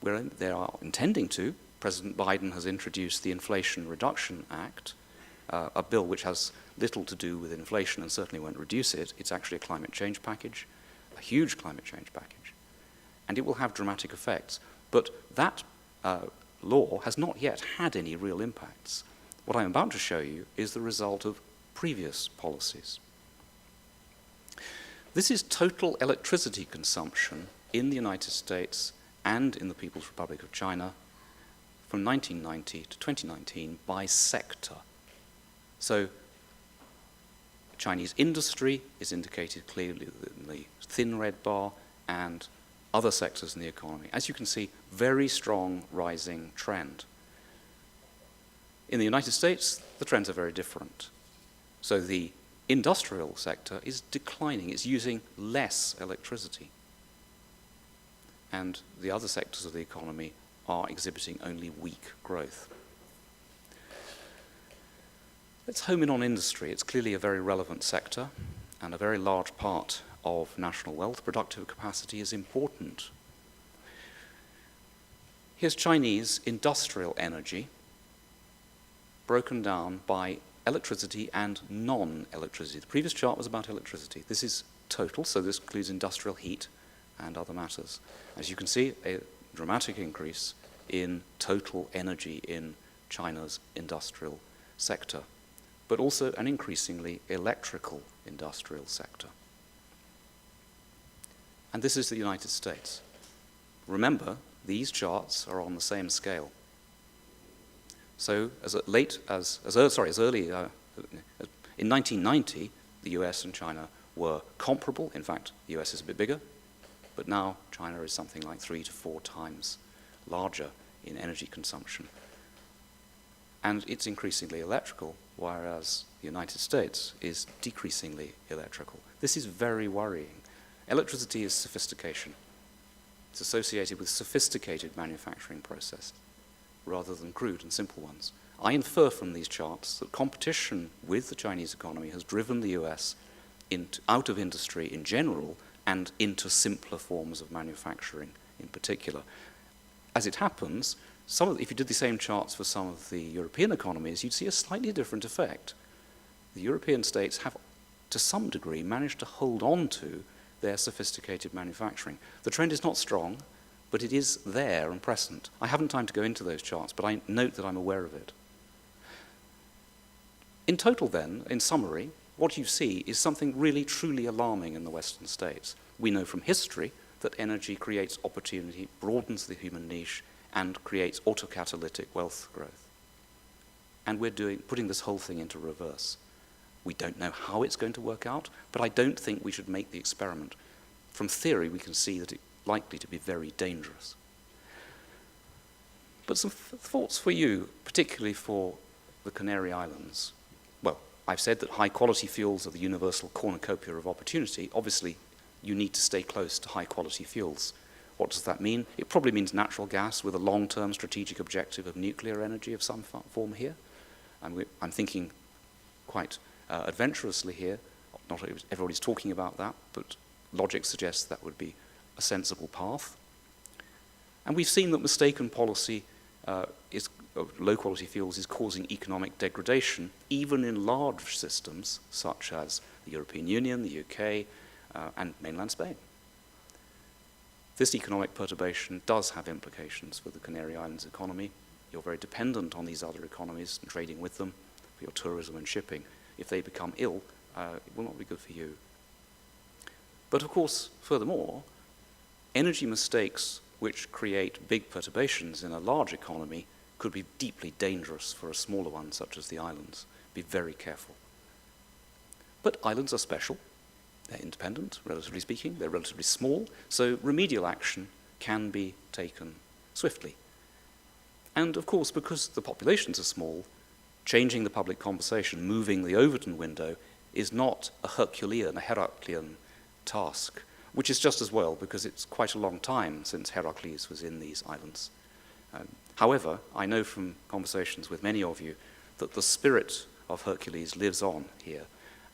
They are intending to. President Biden has introduced the Inflation Reduction Act, a bill which has little to do with inflation and certainly won't reduce it. It's actually a climate change package, a huge climate change package. And it will have dramatic effects. But that law has not yet had any real impacts. What I'm about to show you is the result of previous policies. This is total electricity consumption in the United States and in the People's Republic of China from 1990 to 2019 by sector. So Chinese industry is indicated clearly in the thin red bar, and other sectors in the economy. As you can see, very strong rising trend. In the United States, the trends are very different. So the industrial sector is declining. It's using less electricity. And the other sectors of the economy are exhibiting only weak growth. Let's home in on industry. It's clearly a very relevant sector and a very large part of national wealth. Productive capacity is important. Here's Chinese industrial energy broken down by electricity and non-electricity. The previous chart was about electricity. This is total, so this includes industrial heat and other matters. As you can see, a dramatic increase in total energy in China's industrial sector, but also an increasingly electrical industrial sector. And this is the United States. Remember, these charts are on the same scale. So as early in 1990, the US and China were comparable. In fact, the US is a bit bigger, but now China is something like 3 to 4 times larger in energy consumption. And it's increasingly electrical, whereas the United States is decreasingly electrical. This is very worrying. Electricity is sophistication. It's associated with sophisticated manufacturing processes rather than crude and simple ones. I infer from these charts that competition with the Chinese economy has driven the US out of industry in general and into simpler forms of manufacturing in particular. As it happens, if you did the same charts for some of the European economies, you'd see a slightly different effect. The European states have, to some degree, managed to hold on to their sophisticated manufacturing. The trend is not strong, but it is there and present. I haven't time to go into those charts, but I note that I'm aware of it. In total then, in summary, what you see is something really truly alarming in the Western states. We know from history that energy creates opportunity, broadens the human niche, and creates autocatalytic wealth growth. And we're putting this whole thing into reverse. We don't know how it's going to work out, but I don't think we should make the experiment. From theory, we can see that it's likely to be very dangerous. But some thoughts for you, particularly for the Canary Islands. Well, I've said that high-quality fuels are the universal cornucopia of opportunity. Obviously, you need to stay close to high-quality fuels. What does that mean? It probably means natural gas with a long-term strategic objective of nuclear energy of some form here. I'm thinking quite adventurously here. Not everybody's talking about that, but logic suggests that would be a sensible path. And we've seen that mistaken policy of low-quality fuels is causing economic degradation, even in large systems such as the European Union, the UK, and mainland Spain. This economic perturbation does have implications for the Canary Islands economy. You're very dependent on these other economies and trading with them for your tourism and shipping. If they become ill, it will not be good for you. But of course, furthermore, energy mistakes which create big perturbations in a large economy could be deeply dangerous for a smaller one, such as the islands. Be very careful. But islands are special. They're independent, relatively speaking. They're relatively small, so remedial action can be taken swiftly. And of course, because the populations are small, changing the public conversation, moving the Overton window, is not a Herculean task, which is just as well because it's quite a long time since Heracles was in these islands. However, I know from conversations with many of you that the spirit of Hercules lives on here,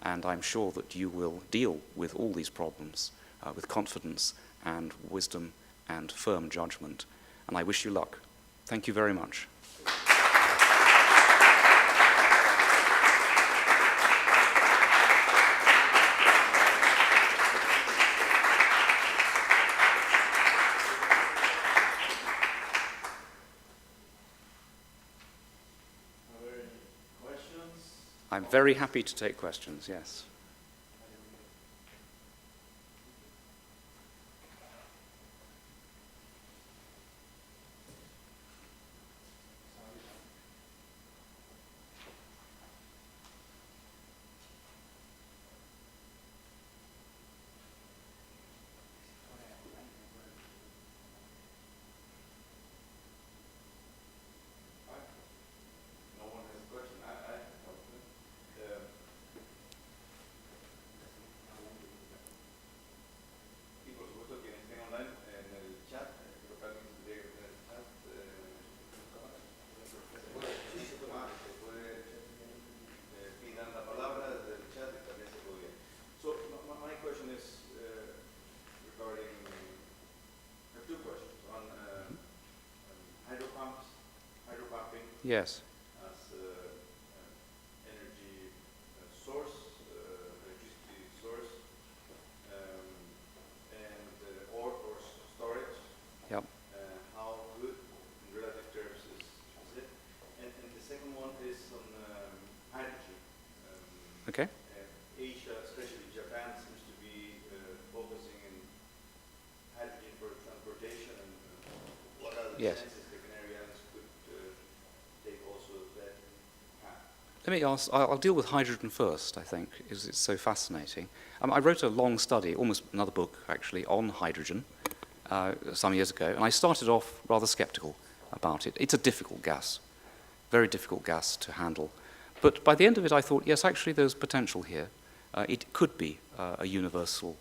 and I'm sure that you will deal with all these problems with confidence and wisdom and firm judgment. And I wish you luck. Thank you very much. I'm very happy to take questions, yes. Yes. As energy source, electricity source, and or storage. Yep. How good, in relative terms, is it? And the second one is on hydrogen. Okay. Asia, especially Japan, seems to be focusing in hydrogen for transportation. And what are the chances? Let me ask, I'll deal with hydrogen first, I think, because it's so fascinating. I wrote a long study, almost another book actually, on hydrogen some years ago, and I started off rather skeptical about it. It's a difficult gas, very difficult gas to handle. But by the end of it, I thought, yes, actually there's potential here. It could be a universal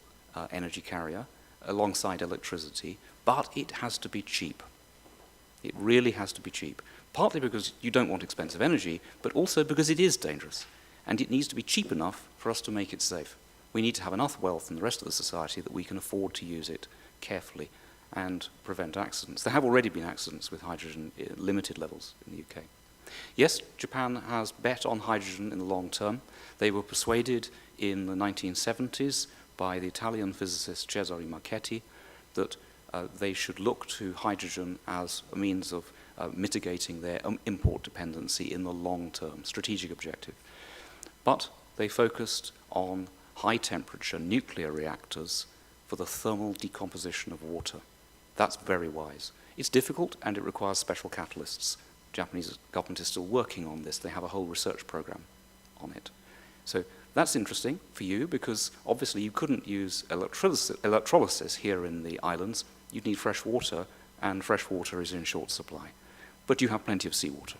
energy carrier alongside electricity, but it has to be cheap. It really has to be cheap. Partly because you don't want expensive energy, but also because it is dangerous. And it needs to be cheap enough for us to make it safe. We need to have enough wealth in the rest of the society that we can afford to use it carefully and prevent accidents. There have already been accidents with hydrogen at limited levels in the UK. Yes, Japan has bet on hydrogen in the long term. They were persuaded in the 1970s by the Italian physicist Cesare Marchetti that they should look to hydrogen as a means of mitigating their import dependency in the long term, strategic objective. But they focused on high-temperature nuclear reactors for the thermal decomposition of water. That's very wise. It's difficult and it requires special catalysts. The Japanese government is still working on this. They have a whole research program on it. So that's interesting for you because obviously you couldn't use electrolysis here in the islands. You'd need fresh water, and fresh water is in short supply. But you have plenty of seawater.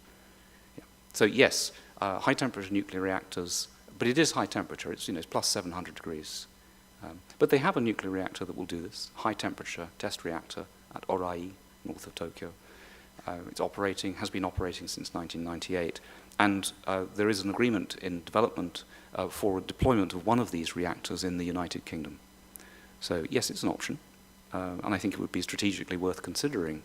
Yeah. So yes, high-temperature nuclear reactors, but it is high temperature. It's plus 700 degrees. But they have a nuclear reactor that will do this, high-temperature test reactor at Orai, north of Tokyo. It's operating, has been operating since 1998. And there is an agreement in development for deployment of one of these reactors in the United Kingdom. So yes, it's an option. And I think it would be strategically worth considering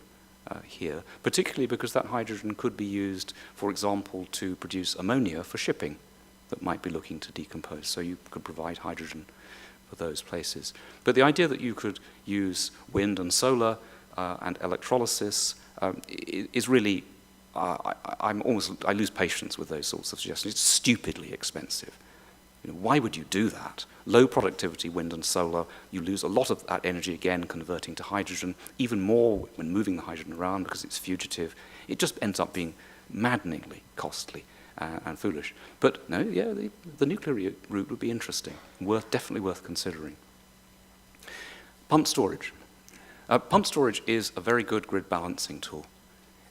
here, particularly because that hydrogen could be used, for example, to produce ammonia for shipping that might be looking to decompose. So you could provide hydrogen for those places. But the idea that you could use wind and solar and electrolysis is really, I lose patience with those sorts of suggestions. It's stupidly expensive. Why would you do that? Low productivity wind and solar, you lose a lot of that energy again converting to hydrogen, even more when moving the hydrogen around because it's fugitive. It just ends up being maddeningly costly and foolish. But no, yeah, the nuclear route would be interesting, definitely worth considering. Pumped storage. Pumped storage is a very good grid balancing tool.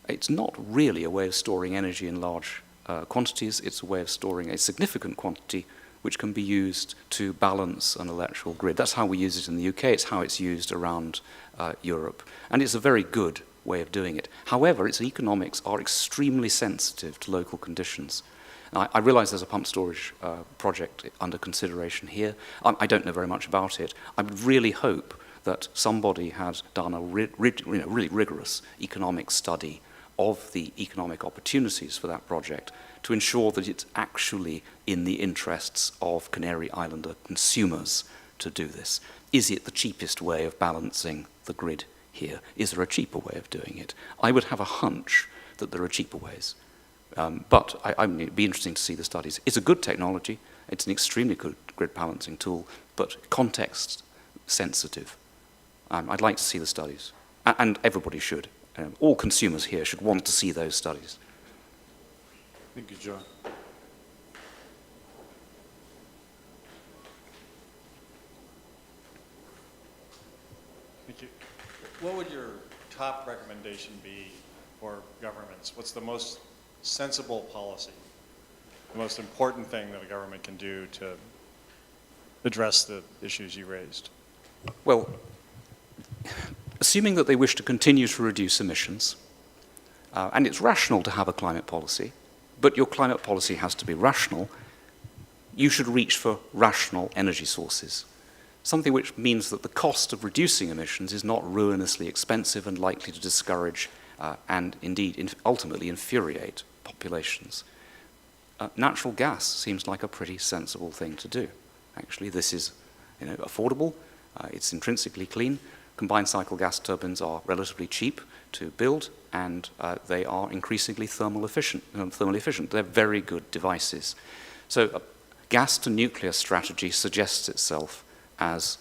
It's not really a way of storing energy in large quantities. It's a way of storing a significant quantity which can be used to balance an electrical grid. That's how we use it in the UK. It's how it's used around Europe. And it's a very good way of doing it. However, its economics are extremely sensitive to local conditions. Now, I realize there's a pumped storage project under consideration here. I don't know very much about it. I would really hope that somebody had done a really rigorous economic study of the economic opportunities for that project to ensure that it's actually in the interests of Canary Islander consumers to do this. Is it the cheapest way of balancing the grid here? Is there a cheaper way of doing it? I would have a hunch that there are cheaper ways. But it'd be interesting to see the studies. It's a good technology. It's an extremely good grid balancing tool, but context sensitive. I'd like to see the studies, and everybody should. All consumers here should want to see those studies. Thank you, John. Thank you. What would your top recommendation be for governments? What's the most sensible policy, the most important thing that a government can do to address the issues you raised? Well, assuming that they wish to continue to reduce emissions, and it's rational to have a climate policy, but your climate policy has to be rational, you should reach for rational energy sources, something which means that the cost of reducing emissions is not ruinously expensive and likely to discourage and indeed ultimately infuriate populations. Natural gas seems like a pretty sensible thing to do. Actually, this is affordable, it's intrinsically clean. Combined cycle gas turbines are relatively cheap to build, and they are increasingly thermally efficient. They're very good devices. So a gas to nuclear strategy suggests itself as,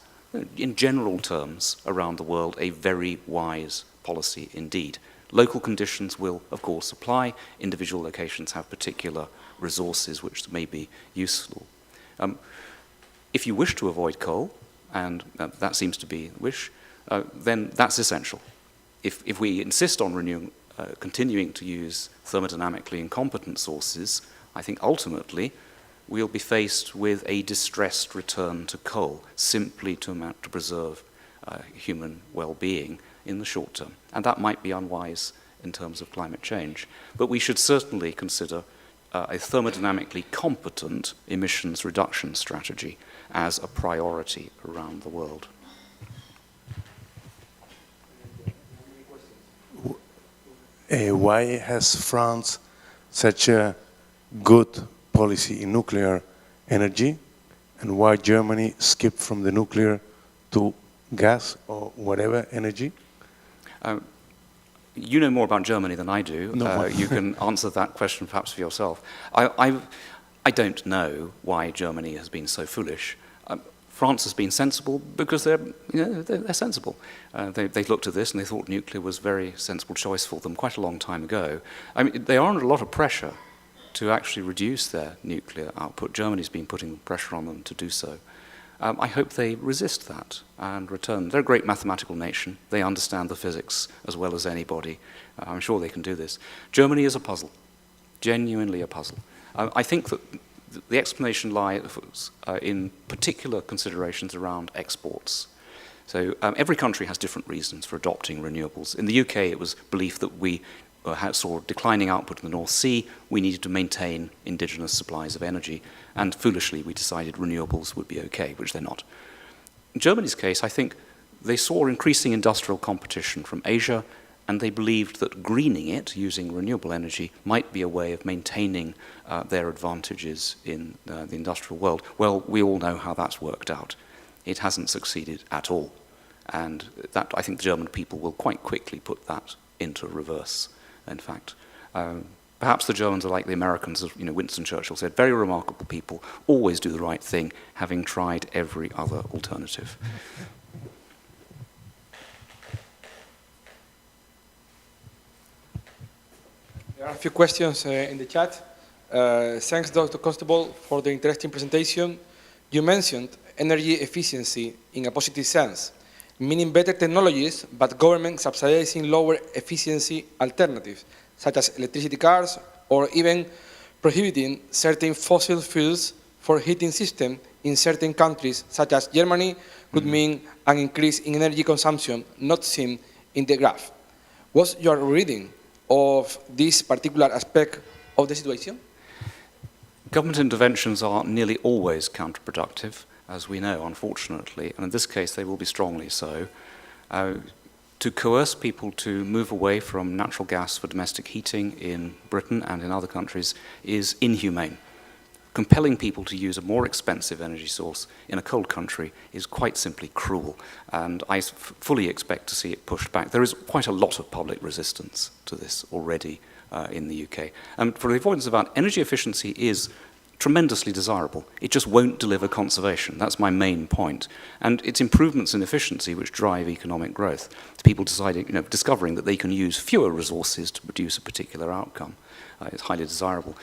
in general terms, around the world, a very wise policy indeed. Local conditions will, of course, apply. Individual locations have particular resources which may be useful. If you wish to avoid coal, and that seems to be the wish, then that's essential. If we insist on continuing to use thermodynamically incompetent sources, I think ultimately we'll be faced with a distressed return to coal, simply to preserve human well-being in the short term. And that might be unwise in terms of climate change. But we should certainly consider a thermodynamically competent emissions reduction strategy as a priority around the world. Why has France such a good policy in nuclear energy, and why Germany skipped from the nuclear to gas or whatever energy? You know more about Germany than I do. No. You can answer that question perhaps for yourself. I don't know why Germany has been so foolish. France has been sensible because they're sensible. They looked at this and they thought nuclear was a very sensible choice for them quite a long time ago. I mean, they are under a lot of pressure to actually reduce their nuclear output. Germany's been putting pressure on them to do so. I hope they resist that and return. They're a great mathematical nation. They understand the physics as well as anybody. I'm sure they can do this. Germany is a puzzle, genuinely a puzzle. I think that the explanation lies in particular considerations around exports. So every country has different reasons for adopting renewables. In the UK, it was belief that we saw declining output in the North Sea. We needed to maintain indigenous supplies of energy. And foolishly, we decided renewables would be okay, which they're not. In Germany's case, I think they saw increasing industrial competition from Asia, and they believed that greening it, using renewable energy, might be a way of maintaining their advantages in the industrial world. Well, we all know how that's worked out. It hasn't succeeded at all. And that, I think the German people will quite quickly put that into reverse, in fact. Perhaps the Germans are like the Americans, as Winston Churchill said, very remarkable people, always do the right thing, having tried every other alternative. There are a few questions in the chat. Thanks, Dr. Constable, for the interesting presentation. You mentioned energy efficiency in a positive sense, meaning better technologies, but government subsidizing lower efficiency alternatives, such as electricity cars, or even prohibiting certain fossil fuels for heating systems in certain countries, such as Germany, could mean an increase in energy consumption not seen in the graph. What's your reading of this particular aspect of the situation? Government interventions are nearly always counterproductive, as we know, unfortunately, and in this case they will be strongly so. To coerce people to move away from natural gas for domestic heating in Britain and in other countries is inhumane. Compelling people to use a more expensive energy source in a cold country is quite simply cruel, and I fully expect to see it pushed back. There is quite a lot of public resistance to this already in the UK. And for the avoidance of doubt, energy efficiency is tremendously desirable. It just won't deliver conservation. That's my main point. And it's improvements in efficiency which drive economic growth. It's people deciding, discovering that they can use fewer resources to produce a particular outcome. It's highly desirable.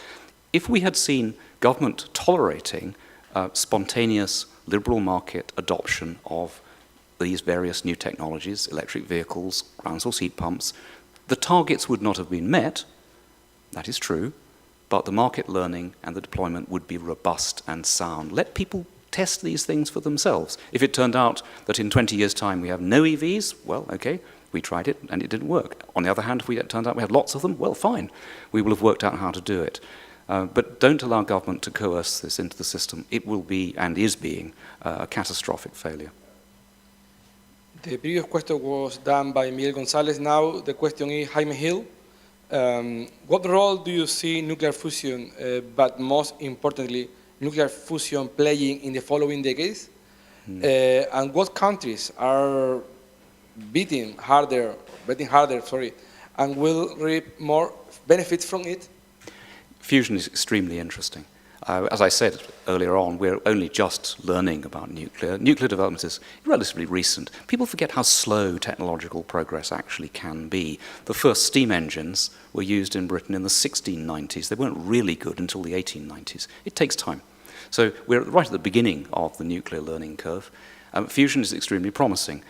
If we had seen government tolerating spontaneous liberal market adoption of these various new technologies, electric vehicles, ground source heat pumps, the targets would not have been met, that is true, but the market learning and the deployment would be robust and sound. Let people test these things for themselves. If it turned out that in 20 years' time we have no EVs, well, okay, we tried it and it didn't work. On the other hand, if it turned out we had lots of them, well, fine. We will have worked out how to do it. But don't allow government to coerce this into the system. It will be, and is being, a catastrophic failure. The previous question was done by Miguel González. Now the question is Jaime Hill. What role do you see nuclear fusion, but most importantly, nuclear fusion playing in the following decades? And what countries are betting harder, and will reap more benefits from it? Fusion is extremely interesting. As I said earlier on, we're only just learning about nuclear. Nuclear development is relatively recent. People forget how slow technological progress actually can be. The first steam engines were used in Britain in the 1690s. They weren't really good until the 1890s. It takes time. So we're right at the beginning of the nuclear learning curve. Fusion is extremely promising.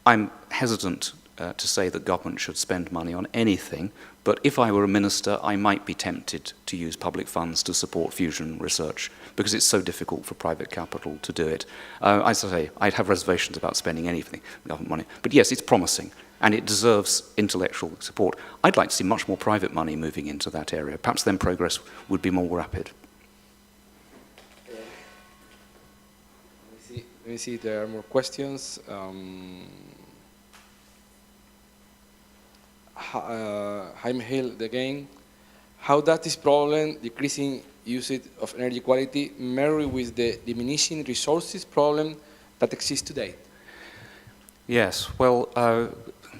I'm hesitant to say that government should spend money on anything, but if I were a minister, I might be tempted to use public funds to support fusion research because it's so difficult for private capital to do it. As I say, I'd have reservations about spending anything, government money. But yes, it's promising. and it deserves intellectual support. I'd like to see much more private money moving into that area. Perhaps then progress would be more rapid. Let me see if there are more questions. Jaime Hill again. How does this problem, decreasing usage of energy quality, marry with the diminishing resources problem that exists today? Yes, well,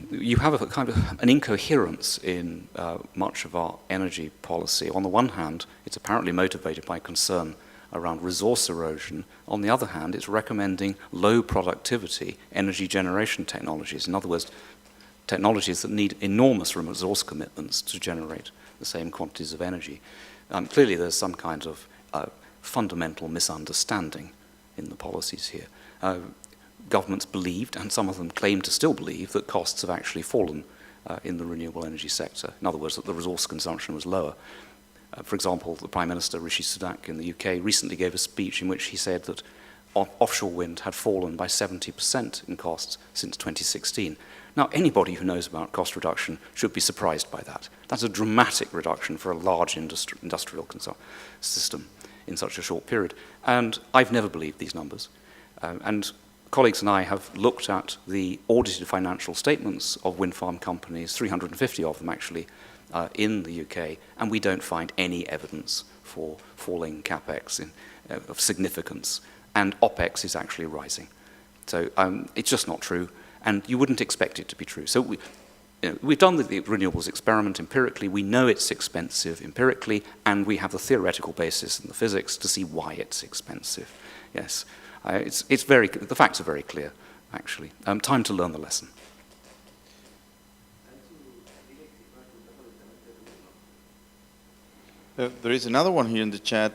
you have a kind of an incoherence in much of our energy policy. On the one hand, it's apparently motivated by concern around resource erosion. On the other hand, it's recommending low productivity energy generation technologies. In other words, technologies that need enormous resource commitments to generate the same quantities of energy. Clearly, there's some kind of fundamental misunderstanding in the policies here. Governments believed, and some of them claim to still believe, that costs have actually fallen in the renewable energy sector. In other words, that the resource consumption was lower. For example, the Prime Minister, Rishi Sunak, in the UK, recently gave a speech in which he said that offshore wind had fallen by 70% in costs since 2016. Now, anybody who knows about cost reduction should be surprised by that. That's a dramatic reduction for a large industrial system in such a short period. And I've never believed these numbers. And colleagues and I have looked at the audited financial statements of wind farm companies, 350 of them actually, in the UK, and we don't find any evidence for falling capex of significance, and OPEX is actually rising. So it's just not true, and you wouldn't expect it to be true. So we've done the renewables experiment empirically, we know it's expensive empirically, and we have the theoretical basis in the physics to see why it's expensive. Yes, the facts are very clear, actually. Time to learn the lesson. There is another one here in the chat.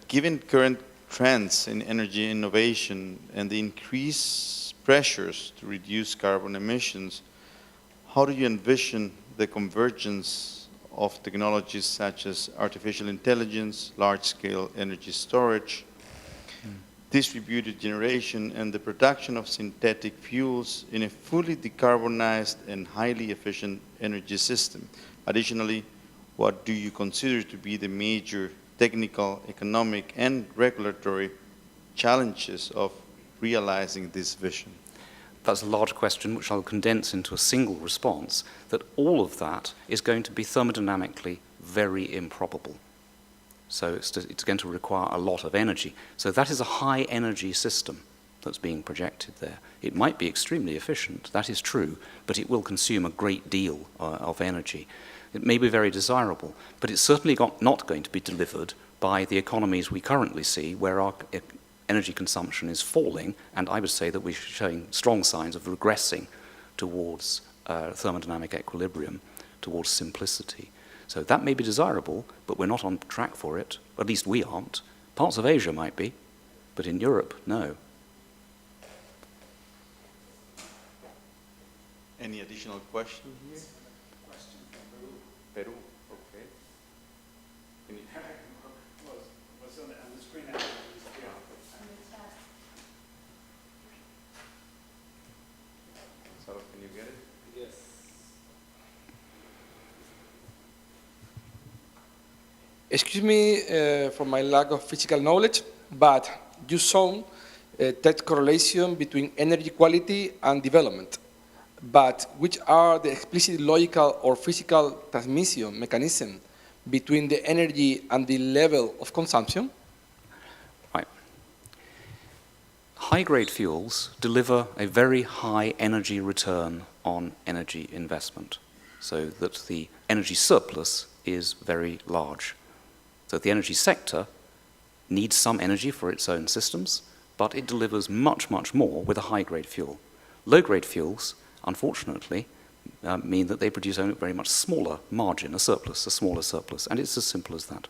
Given current trends in energy innovation and the increased pressures to reduce carbon emissions, how do you envision the convergence of technologies such as artificial intelligence, large-scale energy storage, distributed generation, and the production of synthetic fuels in a fully decarbonized and highly efficient energy system? Additionally, what do you consider to be the major technical, economic, and regulatory challenges of realizing this vision? That's a large question, which I'll condense into a single response, that all of that is going to be thermodynamically very improbable. So it's going to require a lot of energy. So that is a high energy system that's being projected there. It might be extremely efficient, that is true, but it will consume a great deal of energy. It may be very desirable, but it's certainly not going to be delivered by the economies we currently see, where our energy consumption is falling, and I would say that we're showing strong signs of regressing towards thermodynamic equilibrium, towards simplicity. So that may be desirable, but we're not on track for it. At least we aren't. Parts of Asia might be, but in Europe, no. Any additional questions here? Peru, okay. Can you What's on the screen now? Salo, can you get it? Yes. Excuse me for my lack of physical knowledge, but you saw a tight correlation between energy quality and development. But which are the explicit logical or physical transmission mechanism between the energy and the level of consumption? Right. High-grade fuels deliver a very high energy return on energy investment, so that the energy surplus is very large. So the energy sector needs some energy for its own systems, but it delivers much, much more with a high-grade fuel. Low-grade fuels, unfortunately, mean that they produce only a very much smaller margin, a smaller surplus, and it's as simple as that.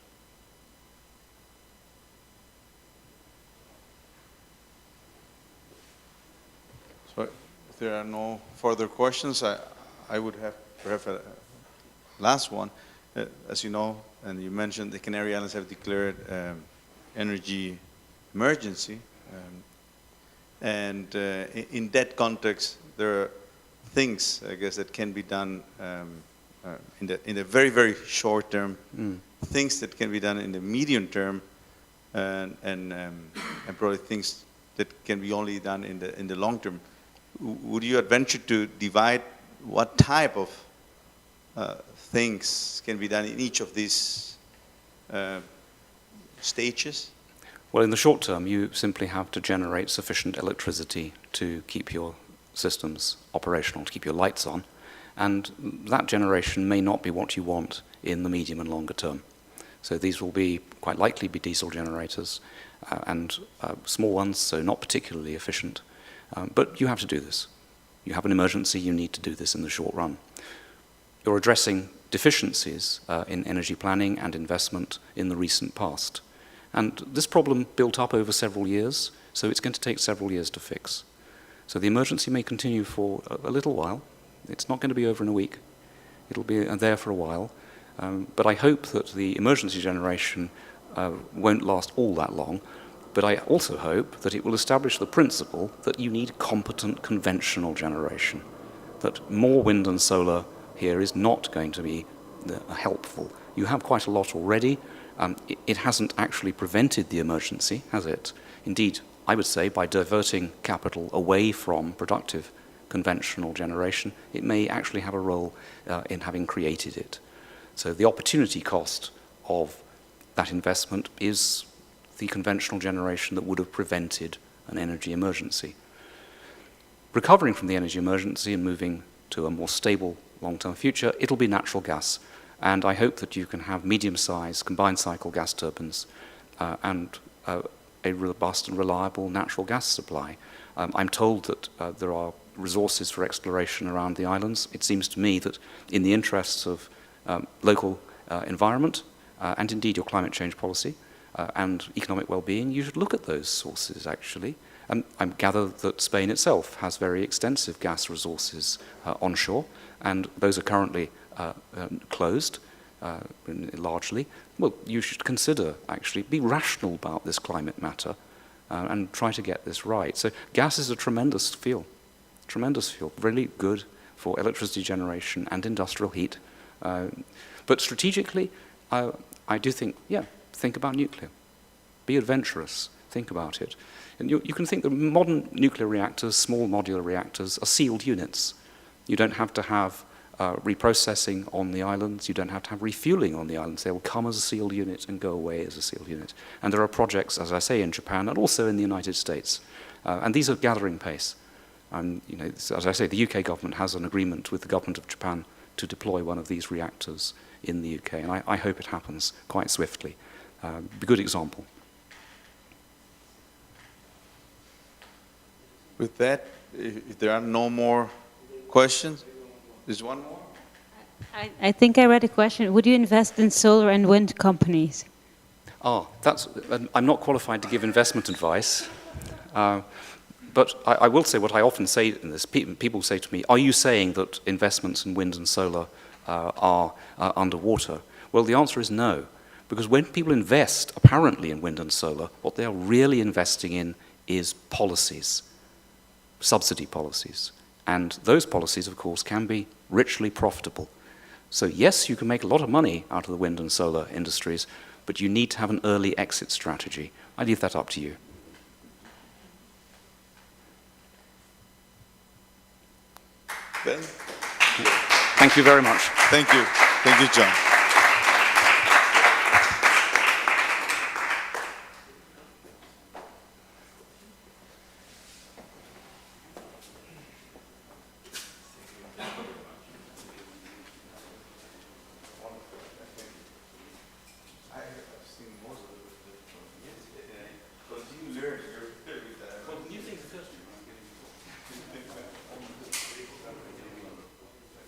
So if there are no further questions, I would have perhaps a last one. As you know, and you mentioned, the Canary Islands have declared energy emergency. And in that context, there are things, I guess, that can be done in the very, very short term, things that can be done in the medium term, and probably things that can be only done in the long term. Would you adventure to divide what type of things can be done in each of these stages? Well, in the short term, you simply have to generate sufficient electricity to keep your systems operational, to keep your lights on, and that generation may not be what you want in the medium and longer term. So these will be quite likely be diesel generators and small ones, so not particularly efficient. But you have to do this. You have an emergency, you need to do this in the short run. You're addressing deficiencies in energy planning and investment in the recent past. And this problem built up over several years, so it's going to take several years to fix. So the emergency may continue for a little while. It's not going to be over in a week. It'll be there for a while. But I hope that the emergency generation won't last all that long. But I also hope that it will establish the principle that you need competent conventional generation, that more wind and solar here is not going to be helpful. You have quite a lot already. It hasn't actually prevented the emergency, has it? Indeed, I would say by diverting capital away from productive conventional generation, it may actually have a role in having created it. So the opportunity cost of that investment is the conventional generation that would have prevented an energy emergency. Recovering from the energy emergency and moving to a more stable long-term future, it'll be natural gas. And I hope that you can have medium-sized combined cycle gas turbines and a robust and reliable natural gas supply. I'm told that there are resources for exploration around the islands. It seems to me that in the interests of local environment and indeed your climate change policy and economic well-being, you should look at those sources actually. I gather that Spain itself has very extensive gas resources onshore, and those are currently closed largely. Well, you should consider actually, be rational about this climate matter and try to get this right. So gas is a tremendous fuel, really good for electricity generation and industrial heat. But strategically, I do think, think about nuclear. Be adventurous, think about it. And you can think that modern nuclear reactors, small modular reactors, are sealed units. You don't have to have reprocessing on the islands. You don't have to have refueling on the islands. They will come as a sealed unit and go away as a sealed unit. And there are projects, as I say, in Japan and also in the United States. And these are gathering pace. As I say, the UK government has an agreement with the government of Japan to deploy one of these reactors in the UK. And I hope it happens quite swiftly. Be a good example. With that, if there are no more questions, there's one more. I think I read a question. Would you invest in solar and wind companies? I'm not qualified to give investment advice, but I will say what I often say in this. People say to me, are you saying that investments in wind and solar are underwater? Well, the answer is no, because when people invest apparently in wind and solar, what they are really investing in is policies, subsidy policies. And those policies, of course, can be richly profitable. So yes, you can make a lot of money out of the wind and solar industries, but you need to have an early exit strategy. I leave that up to you. Ben? Thank you very much. Thank you. Thank you, John.